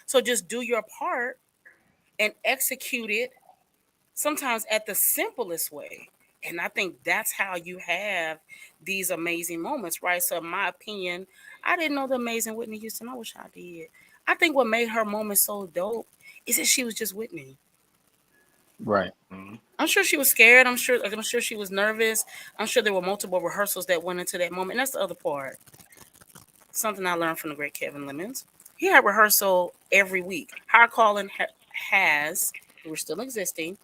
So just do your part and execute it sometimes at the simplest way. And I think that's how you have these amazing moments, right? So in my opinion, I didn't know the amazing Whitney Houston. I wish I did. I think what made her moment so dope is that she was just Whitney. Right. I'm sure she was scared. I'm sure she was nervous. I'm sure there were multiple rehearsals that went into that moment. And that's the other part. Something I learned from the great Kevin Lemons. He had rehearsal every week. Higher Calling has, we're still existing,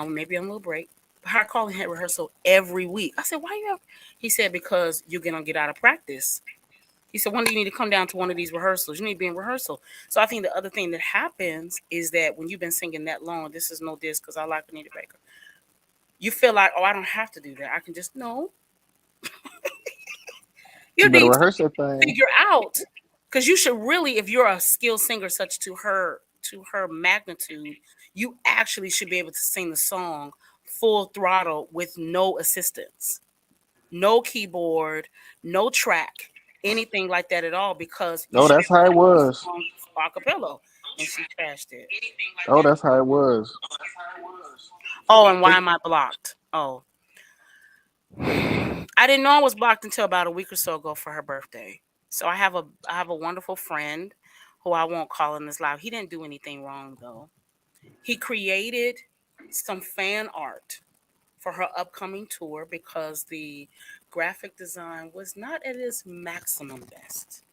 maybe on a little break. But Higher Calling had rehearsal every week. I said, why you have? He said, because you're going to get out of practice. He said, when do you need to come down to one of these rehearsals? You need to be in rehearsal. So I think the other thing that happens is that when you've been singing that long, this is no diss because I like Anita Baker. You feel like, oh, I don't have to do that. I can just, no. You better need rehearse to that thing. figure out, because you should really, if you're a skilled singer such to her magnitude, you actually should be able to sing the song full throttle with no assistance, no keyboard, no track, anything like that at all, because you Oh, should be that's how it able to sing the was. song a cappella. And she trashed it. Oh, that's how it was. Oh, and why am I blocked? Oh, I didn't know I was blocked until about a week or so ago for her birthday. So I have a wonderful friend who I won't call in this live. He didn't do anything wrong though. He created some fan art for her upcoming tour because the graphic design was not at its maximum best.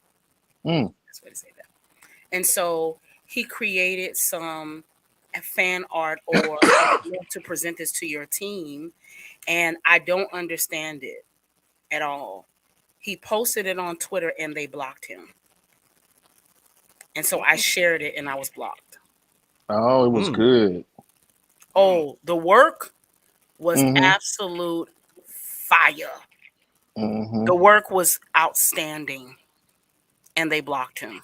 That's way to say that. And so he created some fan art or to present this to your team, and I don't understand it at all. He posted it on Twitter and they blocked him. And so I shared it and I was blocked. Oh, it was good. Oh, the work was absolute fire. The work was outstanding and they blocked him.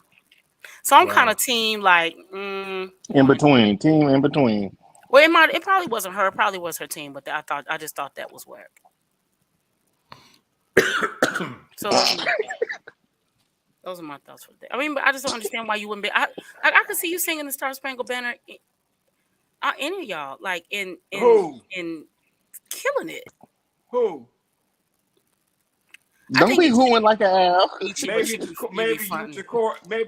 So I'm kind of team like in between. Team in between. Well, it probably wasn't her, it probably was her team, but I just thought that was whack. So those are my thoughts for the day. I mean, but I just don't understand why you wouldn't be. I could see you singing the Star Spangled Banner. Any of y'all, like in killing it. Who? Don't be hooing like an owl. Maybe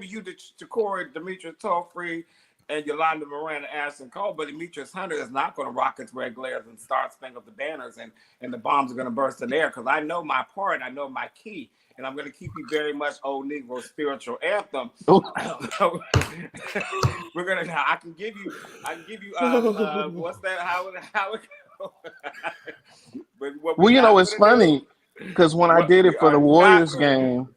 you, Ja'Cory, Demetrius Tollfree, and Yolanda Miranda Ashton Cole, but Demetrius Hunter is not going to rock its red glares and start Spangled the Banners, and the bombs are going to burst in air because I know my part, I know my key, and I'm going to keep you very much old Negro spiritual anthem. We're gonna. I can give you. What's that? How it go? But well, you know, it's funny because when I did it for the Warriors game,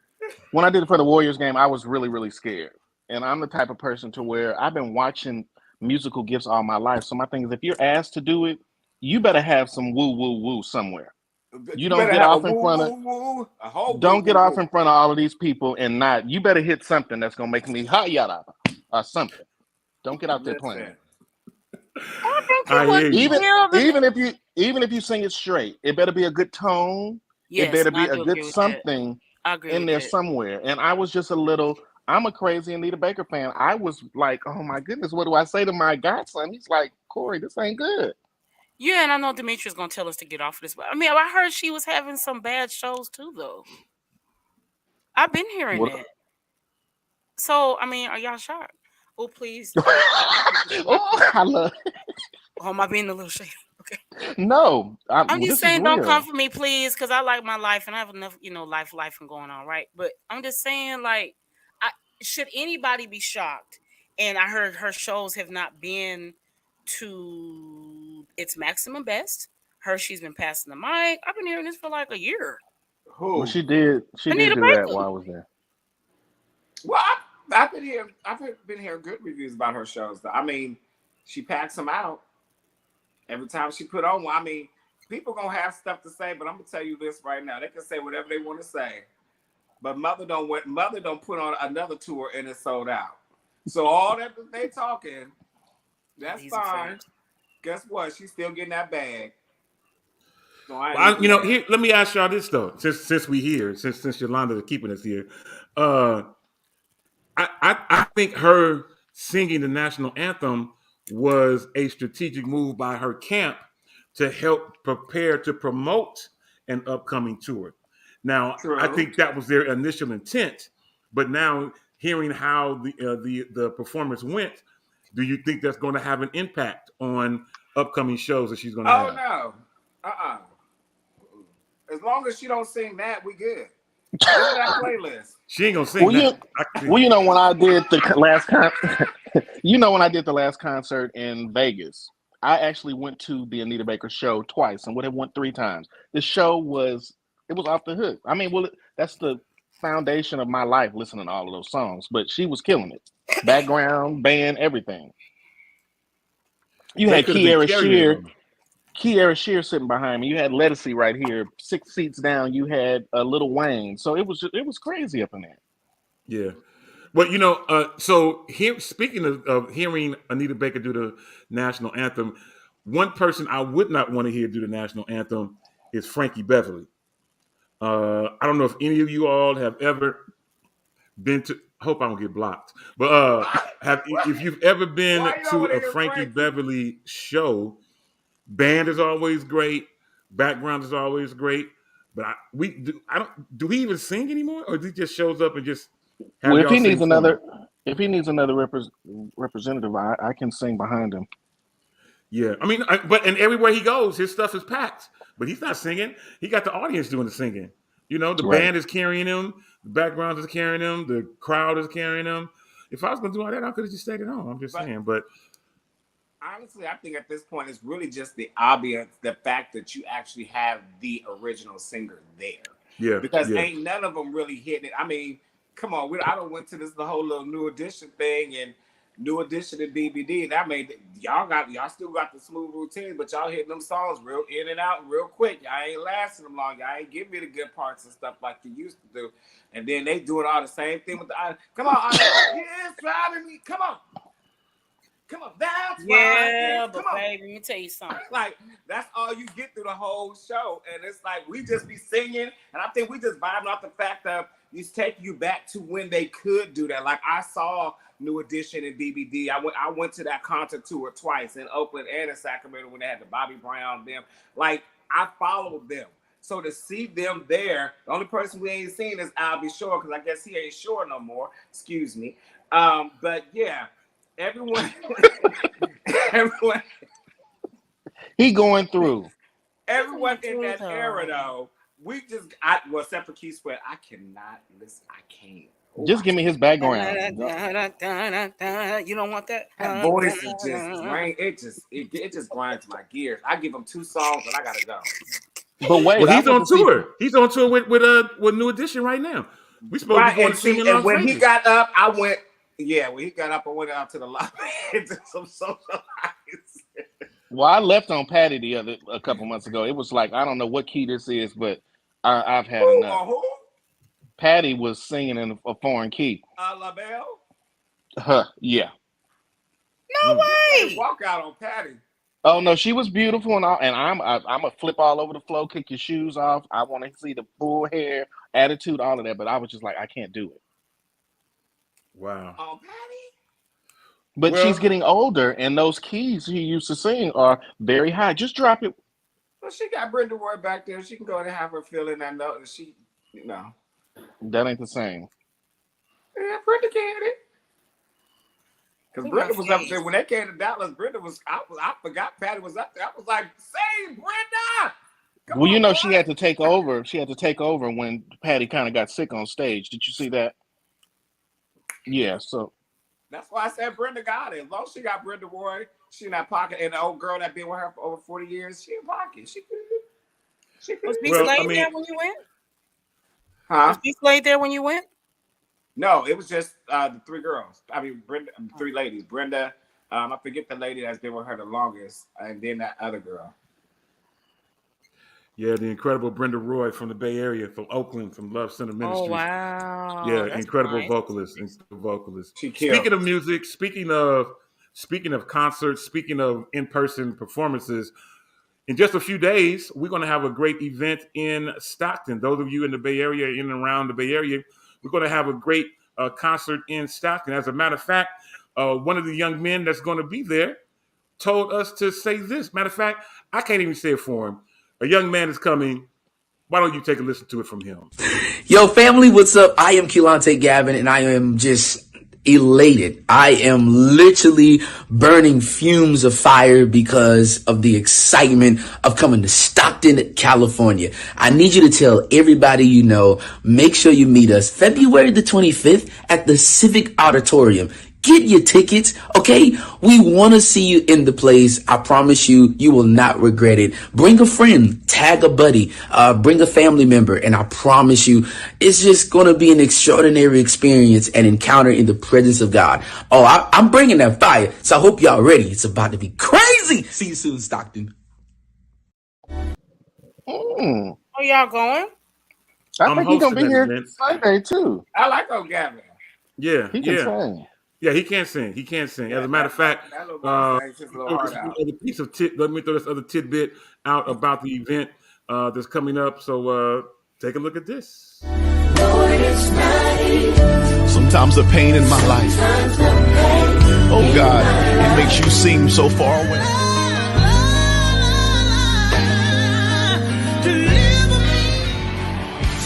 I was really, really scared. And I'm the type of person to where I've been watching musical gifts all my life. So my thing is, if you're asked to do it, you better have some woo, woo, woo somewhere. You You don't better get have a off in woo front of. woo woo, a whole woo Don't get woo off woo. in front of all of these people and not. You better hit something that's gonna make me ha yada or something. Don't get out there playing. Listen, I think I you would hear you. Even kill the. even if you sing it straight, it better be a good tone. It Yes, better I be a do agree good with that. something I agree in with there that. somewhere. And I was just a little. I'm a crazy Anita Baker fan. I was like, oh my goodness, what do I say to my godson? He's like, Corey, this ain't good. Yeah, and I know Demetrius gonna tell us to get off of this, but I mean, I heard she was having some bad shows too, though. I've been hearing What? that. So, I mean, are y'all shocked? Oh, please, please. Oh, I love. Oh, am I being a little shady? Okay. No, I'm just this is saying, don't come real. for me, please, because I like my life and I have enough, life and going on, right? But I'm just saying, like, I should anybody be shocked? And I heard her shows have not been to its maximum best. She's been passing the mic. I've been hearing this for like a year. Well, who? she did Anita do that Baker. while I was there. Well, I've been here. I've been hearing good reviews about her shows. Though. I mean, she packs them out every time she put on one. I mean, people gonna have stuff to say, but I'm gonna tell you this right now: they can say whatever they want to say. But Mother don't put on another tour and it's sold out. So all that they talking, that's These are fine. facts. Guess what? She's still getting that bag. So I ain't Well, even mad. here. Let me ask y'all this though. Since we here, since Yolanda is keeping us here, uh, I think her singing the national anthem was a strategic move by her camp to help prepare to promote an upcoming tour. Now, I True. think that was their initial intent, but now hearing how the performance went, do you think that's going to have an impact on upcoming shows that she's going to Oh have? no. Uh-uh. As long as she don't sing that, we good. Give her that playlist. She ain't gonna sing Well, that. I can see. well, when I did the last when I did the last concert in Vegas, I actually went to the Anita Baker show twice and would have went 3 times. The show was it was off the hook. I mean, well, that's the foundation of my life listening to all of those songs. But she was killing it. Background, band, everything. You They had could have been carrying it on. Kiera Shear sitting behind me. You had Lettucey right here, 6 seats down. You had Little Wayne. So it was crazy up in there. Yeah. Well, so here, speaking of hearing Anita Baker do the national anthem, one person I would not want to hear do the national anthem is Frankie Beverly. I don't know if any of you all have ever been to. I hope I don't get blocked, but if you've ever been Why you to over a there, Frankie Frankie? Beverly show, band is always great, background is always great, but I don't. Do he even sing anymore, or he just shows up and just have Well, if y'all he sing needs for him? another representative, I can sing behind him. Yeah, I mean, but and everywhere he goes, his stuff is packed. But he's not singing. He got the audience doing the singing. The Right. band is carrying him. The background is carrying him. The crowd is carrying him. If I was going to do all that, I could have just stayed at home. I'm just But saying. But honestly, I think at this point it's really just the obvious, the fact that you actually have the original singer there, yeah, because yeah, ain't none of them really hitting it. I mean, come on, I don't went to the whole little New Edition thing and New Edition and BBD, and that made y'all still got the smooth routine, but y'all hitting them songs real in and out real quick. Y'all ain't lasting them long. Y'all ain't giving me the good parts and stuff like you used to do. And then they doing all the same thing with the come on, it's driving me. Come on. Come on, that's why. Yeah, Come but on. baby, let me tell you something. Like, that's all you get through the whole show. And it's like, we just be singing. And I think we just vibing off the fact that it's taking you back to when they could do that. Like, I saw New Edition and BBD. I went to that concert tour twice in Oakland and in Sacramento when they had the Bobby Brown, them. Like, I followed them. So to see them there, the only person we ain't seen is I'll Be Sure, because I guess he ain't sure no more. Excuse me. But yeah, everyone, everyone, He going through. everyone in that era though, except for Keith Sweat, I cannot listen. I can't. Oh, Just give me his background. You don't want that? that voice is just drain. It just grinds my gears. I give him 2 songs and I gotta go. But wait, well, I he's went on to see. tour. He's on tour with New Edition right now. We supposed to be Right, going and to see him see, in and Las when he Vegas. got up, I went. Yeah, when he got up, I went out to the lobby and did some socializing. Well, I left on Patty a couple months ago. It was like I don't know what key this is, but I've had Who? enough. Who? Patty was singing in a foreign key. LaBelle? Yeah. No You can't way. walk out on Patty. Oh no, she was beautiful, and I'm a flip all over the floor, kick your shoes off. I want to see the full hair, attitude, all of that. But I was just like, I can't do it. Wow. On Patty? But she's Well, getting older, and those keys she used to sing are very high. Just drop it. Well, she got Brenda Roy back there. She can go and have her feeling that note. And she, That ain't the same. yeah, Brenda can it. Because Look at Brenda my was up face. there when they came to Dallas. I forgot Patty was up there. I was like, say Brenda, come Well, you on, know, boy. she had to take over. She had to take over when Patty kind of got sick on stage. Did you see that? Yeah. So That's why I said Brenda got it. As long as she got Brenda Roy, she in that pocket, and the old girl that been with her for over 40 years, she in pocket. She good. She good. Was B well, I Slade mean, there when you went? Huh? Was B Slade there when you went? No, it was just the three girls. I mean, Brenda, three ladies. Brenda, I forget the lady that's been with her the longest, and then that other girl. yeah, the incredible Brenda Roy from the Bay Area, from Oakland, from Love Center Oh Ministries. wow, Yeah, that's incredible nice. vocalist, incredible vocalist. She Speaking killed. of music, speaking of concerts, speaking of in-person performances, in just a few days, we're going to have a great event in Stockton. Those of you in the Bay Area, in and around the Bay Area, we're going to have a great concert in Stockton. As a matter of fact, one of the young men that's going to be there told us to say this. Matter of fact, I can't even say it for him. A young man is coming. Why don't you take a listen to it from him? Yo, family, what's up? I am Keelante Gavin, and I am just elated. I am literally burning fumes of fire because of the excitement of coming to Stockton, California. I need you to tell everybody you know, make sure you meet us February the 25th at the Civic Auditorium. Get your tickets, okay? We want to see you in the place. I promise you, you will not regret it. Bring a friend, tag a buddy, bring a family member, and I promise you, it's just going to be an extraordinary experience and encounter in the presence of God. Oh, I'm bringing that fire, so I hope y'all ready. It's about to be crazy. See you soon, Stockton. mm, Oh, y'all going? I I'm think he's gonna hosting be that here event. Sunday too. I like old Gavin. Yeah, He can yeah. sing. Yeah, he can't sing. He can't sing. As Yeah, a matter of fact, that little boy sang his little heart out. let me throw this other tidbit out about the event that's coming up. So take a look at this. Sometimes the pain in my life, oh God, it makes you seem so far away.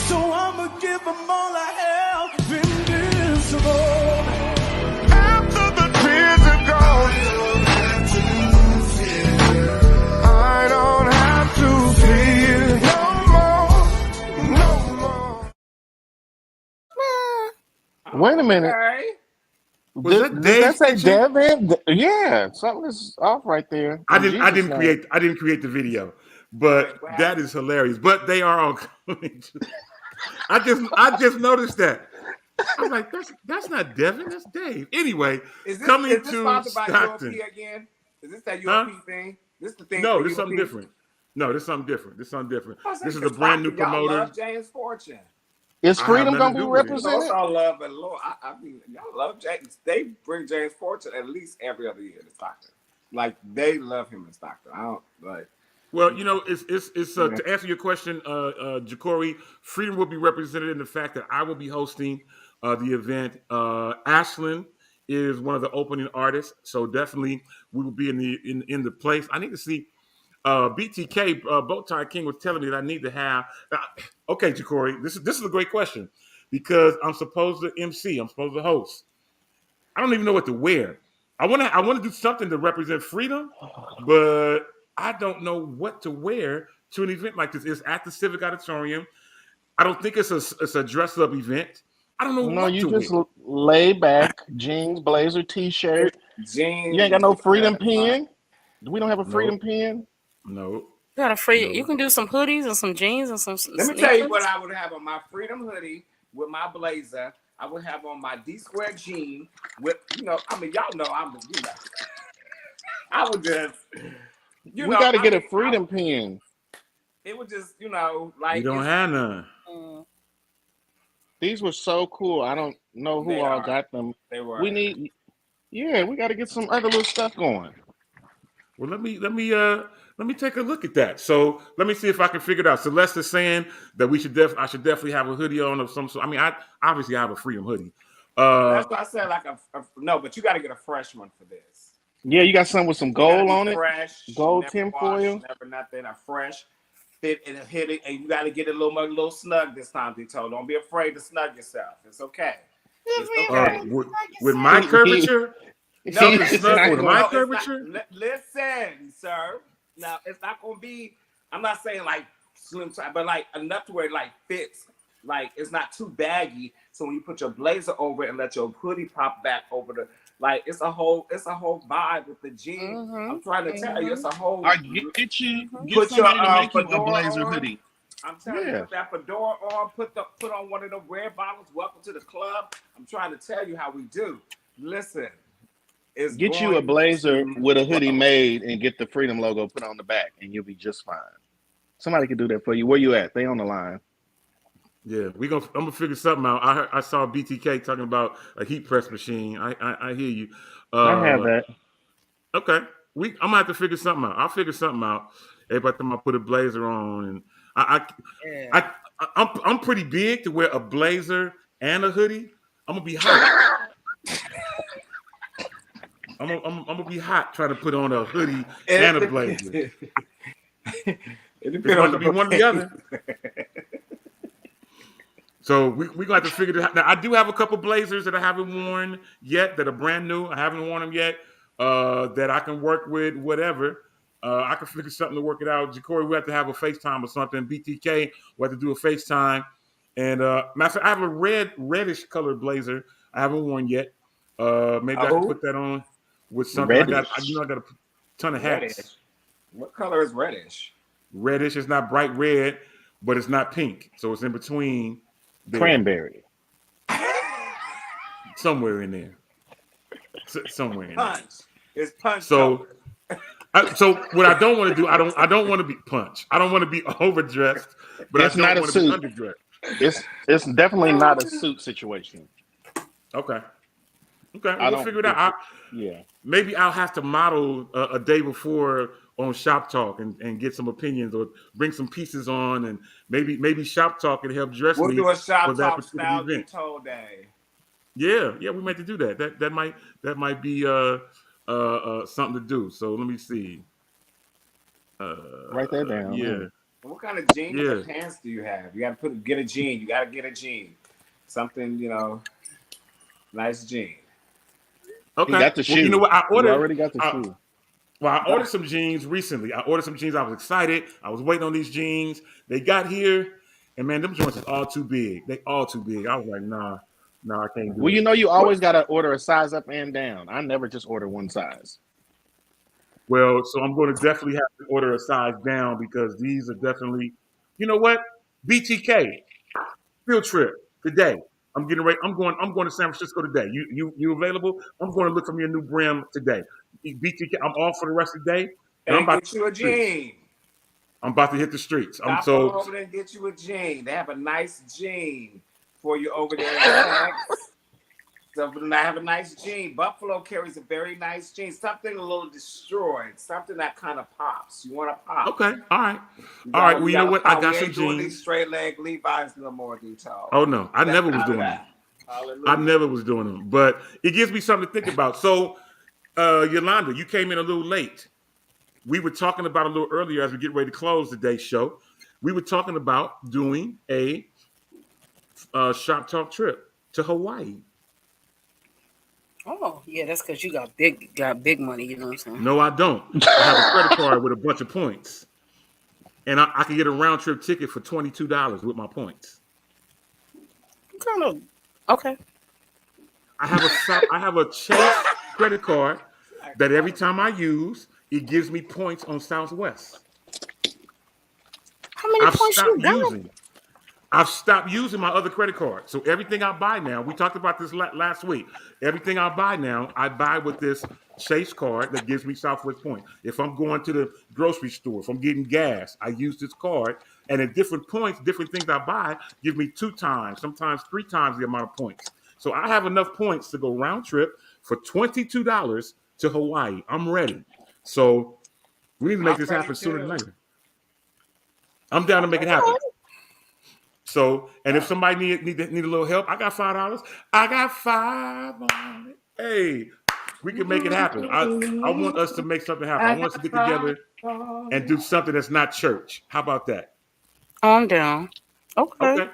So I'ma give them all I have, invincible. After the tears are gone, I don't have to fear no more. Wait a minute. Okay. Was that Did Dave's that say Kitchen? Devin? Yeah, something is off right there. I In didn't Jesus' name. I didn't create the video, Wait, but what that happened? is hilarious. But they are all coming. I just noticed that. I'm like, that's not Devin, that's Dave. Anyway, Is coming this to sponsored by Stockton. UOP again? Is this that Huh? UOP thing? This the thing No, for this is UOP? something different. No, this is something different. This is something different. I was This is like, a brand new Stockton, y'all promoter. love James Fortune. Is I have Freedom nothing gonna to be do with it. Those represented? all love, but Lord, I mean, y'all love James. They bring James Fortune at least every other year to Stockton. Like they love him in Stockton. I don't like. Well, you know, it's to answer your question, Ja'Cory, Freedom will be represented in the fact that I will be hosting the event. Ashlyn is one of the opening artists, so definitely we will be in the place. I need to see BTK Bowtie King was telling me that I need to have. Okay, Ja'Cory, this is a great question because I'm supposed to MC. I'm supposed to host. I don't even know what to wear. I want to do something to represent freedom, but I don't know what to wear to an event like this. It's at the Civic Auditorium. I don't think it's a dress up event. I don't know No, what you to wear. just lay back, jeans, blazer, t-shirt. You ain't got no Jeans. Freedom pen. We don't have a Freedom No, pen. no, You got a free. You no. can do some hoodies and some jeans and some Let me tell you what sneakers. I would have on my Freedom hoodie with my blazer. I would have on my D square jean with, I mean, y'all know I would just You We know, got to I get a mean, freedom pin. it was just, you know, We like don't have none. Mm. These were so cool. I don't know who they all are. got them. They were. We need, yeah, we got to get some other little stuff going. Well, let me take a look at that. So let me see if I can figure it out. Celeste is saying that I should definitely have a hoodie on of some sort. I mean, I obviously have a Freedom hoodie. That's why I said like no, but you got to get a fresh one for this. Yeah, you got some with some You got to gold be on it, fresh, gold never washed, tinfoil. never nothing. A fresh fit and hit it, and you got to get it a little snug this time. Dito, don't be afraid to snug yourself. It's okay. It's okay. With my curvature, No, something He's snug not with going. my no, it's not. curvature. Listen, sir. Now it's not gonna be. I'm not saying like slim tight, but like enough to where it like fits. Like it's not too baggy. So when you put your blazer over it and let your hoodie pop back over the, like it's a whole vibe with the jeans. I'm trying to tell you, it's a whole. I get Put your somebody to make you a fedora blazer on. hoodie. I'm telling you, Yeah, put that fedora on. Put on one of the red bottles. Welcome to the club. I'm trying to tell you how we do. Listen, it's get you a going blazer to with a hoodie flow. made and get the Freedom logo put on the back, and you'll be just fine. Somebody can do that for you. Where you at? They on the line. Yeah, I'm gonna figure something out. I saw BTK talking about a heat press machine. I hear you. I have Uh, that. okay, I'm gonna have to figure something out. I'll figure something out. Every time I put a blazer on, and Yeah. I I'm pretty big to wear a blazer and a hoodie. I'm gonna be hot. I'm gonna be hot trying to put on a hoodie and a blazer. It It's depends going on to the be one or the other. blazer. So we got to figure it out. Now I do have a couple blazers that I haven't worn yet that are brand new. I haven't worn them yet. That I can work with whatever. I can figure something to work it out. Jacory, we have to have a FaceTime or something. BTK, we have to do a FaceTime. And matter of fact, I have a reddish colored blazer I haven't worn yet. Maybe I can put Oh, that on with something. I got Reddish, I got a ton of hats. reddish. What color is reddish? Reddish. It's not bright red, but it's not pink. So it's in between there. cranberry. Somewhere in there. Somewhere in there. Punch. It's punch So, color. so what I don't want to do, I don't want to be punched. I don't want to be overdressed, but I It's don't not a want to be suit. underdressed. It's definitely not a suit situation. Okay. Okay. I We'll don't figure it think out. yeah. Maybe I'll have to model a day before on Shop Talk and get some opinions or bring some pieces on, and maybe Shop Talk can help dress We'll me do a for shop that talk particular style event. detail day. Yeah, we might have to do that. That might be something to do. So let me see. Write that down. Yeah, What kind of jeans or yeah. pants do you have? You got to get a jean. You got to get a jean. Something, nice jean. He Okay. got the Well, you know shoe. what? You already got the I, shoe. well, I ordered some jeans recently. I ordered some jeans. I was excited. I was waiting on these jeans. They got here, and man, them joints is all too big. They all too big. I was like, nah, I can't do Well, it. you What? always gotta order a size up and down. I never just order one size. Well, so I'm going to definitely have to order a size down because these are definitely, you know what? BTK field trip today. I'm getting ready. I'm going to San Francisco today. You available? I'm going to look for me a new brim today. BTK. I'm off for the rest of the day, and I'm And about get to hit you a the streets. jean. I'm about to hit the streets. I'm Stop on so over there and get you a jean. They have a nice jean for you over there in Texas. So I have a nice jean. Buffalo carries a very nice jean. Something a little destroyed. Something that kind of pops. You want to pop. okay. All right. You All right. gotta, Well, you you know gotta what? I pop. got We some ain't doing these jeans. straight leg Levi's no more, Detail. Oh no, I Step never was out of doing them. that. I Hallelujah. never was doing them, but it gives me something to think about. So, Yolanda, you came in a little late. We were talking about a little earlier as we get ready to close today's show. We were talking about doing a shop talk trip to Hawaii. Oh, yeah, that's because you got big money. You know what I'm saying? No, I don't. I have a credit card with a bunch of points, and I can get a round trip ticket for $22 with my points. Kind of. Okay. I have a Chase credit card that every time I use, it gives me points on Southwest. How many I've points you stopped got? using. I've stopped using my other credit card. So everything I buy now, we talked about this last week. Everything I buy now, I buy with this Chase card that gives me Southwest points. If I'm going to the grocery store, if I'm getting gas, I use this card. And at different points, different things I buy give me 2 times, sometimes 3 times the amount of points. So I have enough points to go round trip for $22 to Hawaii. I'm ready. So we need to make I'm this ready happen sooner than too. later. I'm down to I'm make it ready. happen. So, and if somebody need a little help, I got $5. I got 5 on it. Hey, we can make it happen. I want us to make something happen. I want us to get together and do something that's not church. How about that? I'm down. Okay. Okay.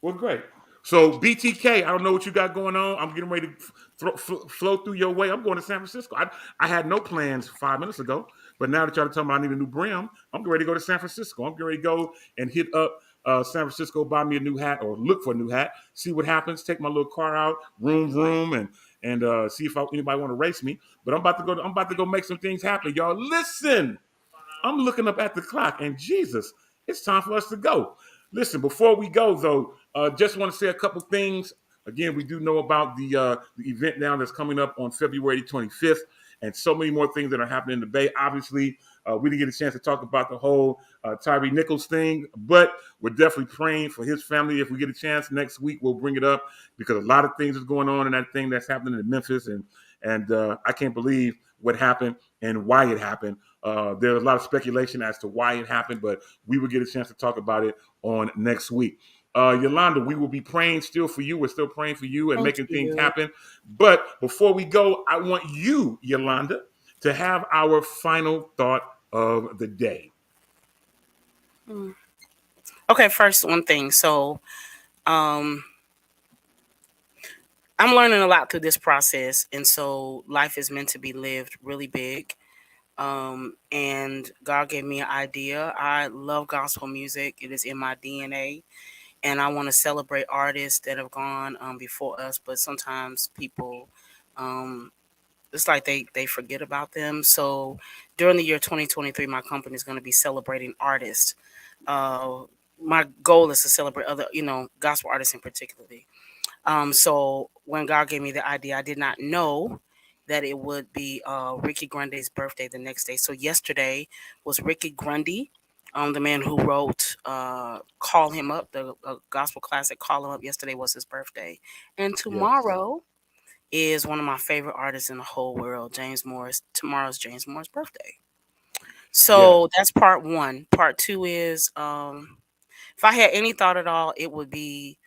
Well, great. So BTK, I don't know what you got going on. I'm getting ready to flow through your way. I'm going to San Francisco. I had no plans 5 minutes ago, but now that y'all are talking about I need a new brim, I'm getting ready to go to San Francisco. I'm getting ready to go and hit up San Francisco, buy me a new hat or look for a new hat, see what happens, take my little car out, room, and see if anybody want to race me. But I'm about to go make some things happen. Y'all listen. I'm looking up at the clock, and Jesus, it's time for us to go. Listen, before we go, though, just want to say a couple things. Again, we do know about the event now that's coming up on February 25th, and so many more things that are happening in the Bay. Obviously, we didn't get a chance to talk about the whole Tyree Nichols thing, but we're definitely praying for his family. If we get a chance next week, we'll bring it up because a lot of things is going on in that thing that's happening in Memphis, and I can't believe what happened and why it happened. There's a lot of speculation as to why it happened, but we will get a chance to talk about it on next week. Yolanda, we will be praying still for you. We're still praying for you and Thank making things you. happen. But before we go, I want you, Yolanda, to have our final thought of the day. Okay, first one thing. So I'm learning a lot through this process, and so life is meant to be lived really big. And God gave me an idea. I love gospel music. It is in my DNA. And I want to celebrate artists that have gone before us, but sometimes people, um, it's like they forget about them. So during the year 2023, my company is going to be celebrating artists. Uh, my goal is to celebrate other, gospel artists in particularly. So when God gave me the idea, I did not know that it would be Ricky Grundy's birthday the next day. So yesterday was Ricky Grundy, the man who wrote "Call Him Up," the gospel classic. "Call Him Up." Yesterday was his birthday, and Yes. tomorrow is one of my favorite artists in the whole world, James Morris. Tomorrow's James Morris' birthday. Yes. So that's part one. Part two is if I had any thought at all, it would be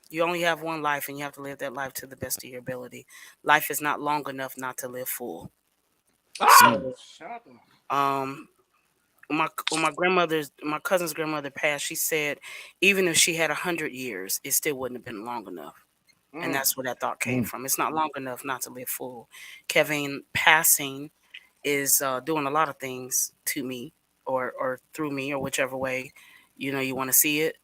you only have one life and you have to live that life to the best of your ability. Life is not long enough not to live full. Oh, So shut up. um my cousin's grandmother passed, she said even if she had 100 years, it still wouldn't have been long enough. And Mm. that's where that thought came from. It's not long enough not to live full. Kevin passing is doing a lot of things to me or through me or whichever way you want to see it.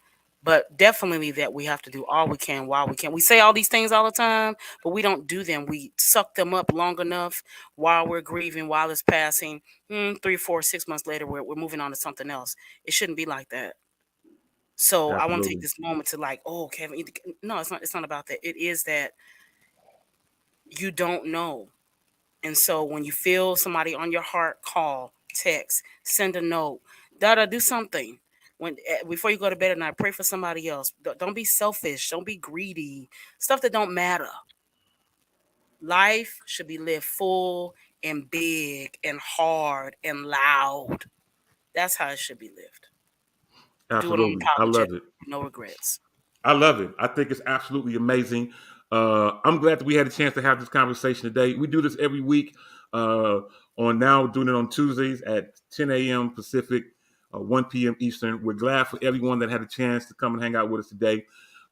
But definitely that we have to do all we can while we can. We say all these things all the time, but we don't do them. We suck them up long enough while we're grieving, while it's passing. 3, 4, 6 months later, we're moving on to something else. It shouldn't be like that. So I want to take Absolutely. this moment to like, oh, Kevin, no, it's not. It's not about that. It is that you don't know. And so when you feel somebody on your heart, call, text, send a note, do something. When before you go to bed at night, pray for somebody else. Don't be selfish. Don't be greedy. Stuff that don't matter. Life should be lived full and big and hard and loud. That's how it should be lived. Do it Absolutely. I unapologetic, love it. no regrets. I love it. I think it's absolutely amazing. I'm glad that we had a chance to have this conversation today. We do this every week. Uh, on now doing it on Tuesdays at 10 a.m. Pacific, 1 p.m. Eastern. We're glad for everyone that had a chance to come and hang out with us today.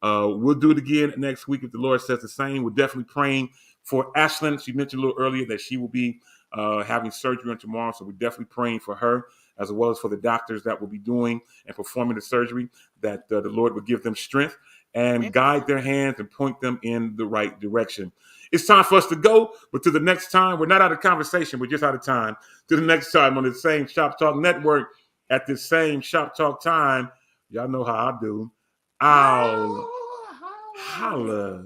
We'll do it again next week if the Lord says the same. We're definitely praying for Ashlyn. She mentioned a little earlier that she will be having surgery on tomorrow, so we're definitely praying for her as well as for the doctors that will be doing and performing the surgery, that the Lord will give them strength and guide their hands and point them in the right direction. It's time for us to go, but to the next time, we're not out of conversation, we're just out of time. To the next time on the same Shop Talk Network at this same Shop Talk time, y'all know how I do. I'll holla.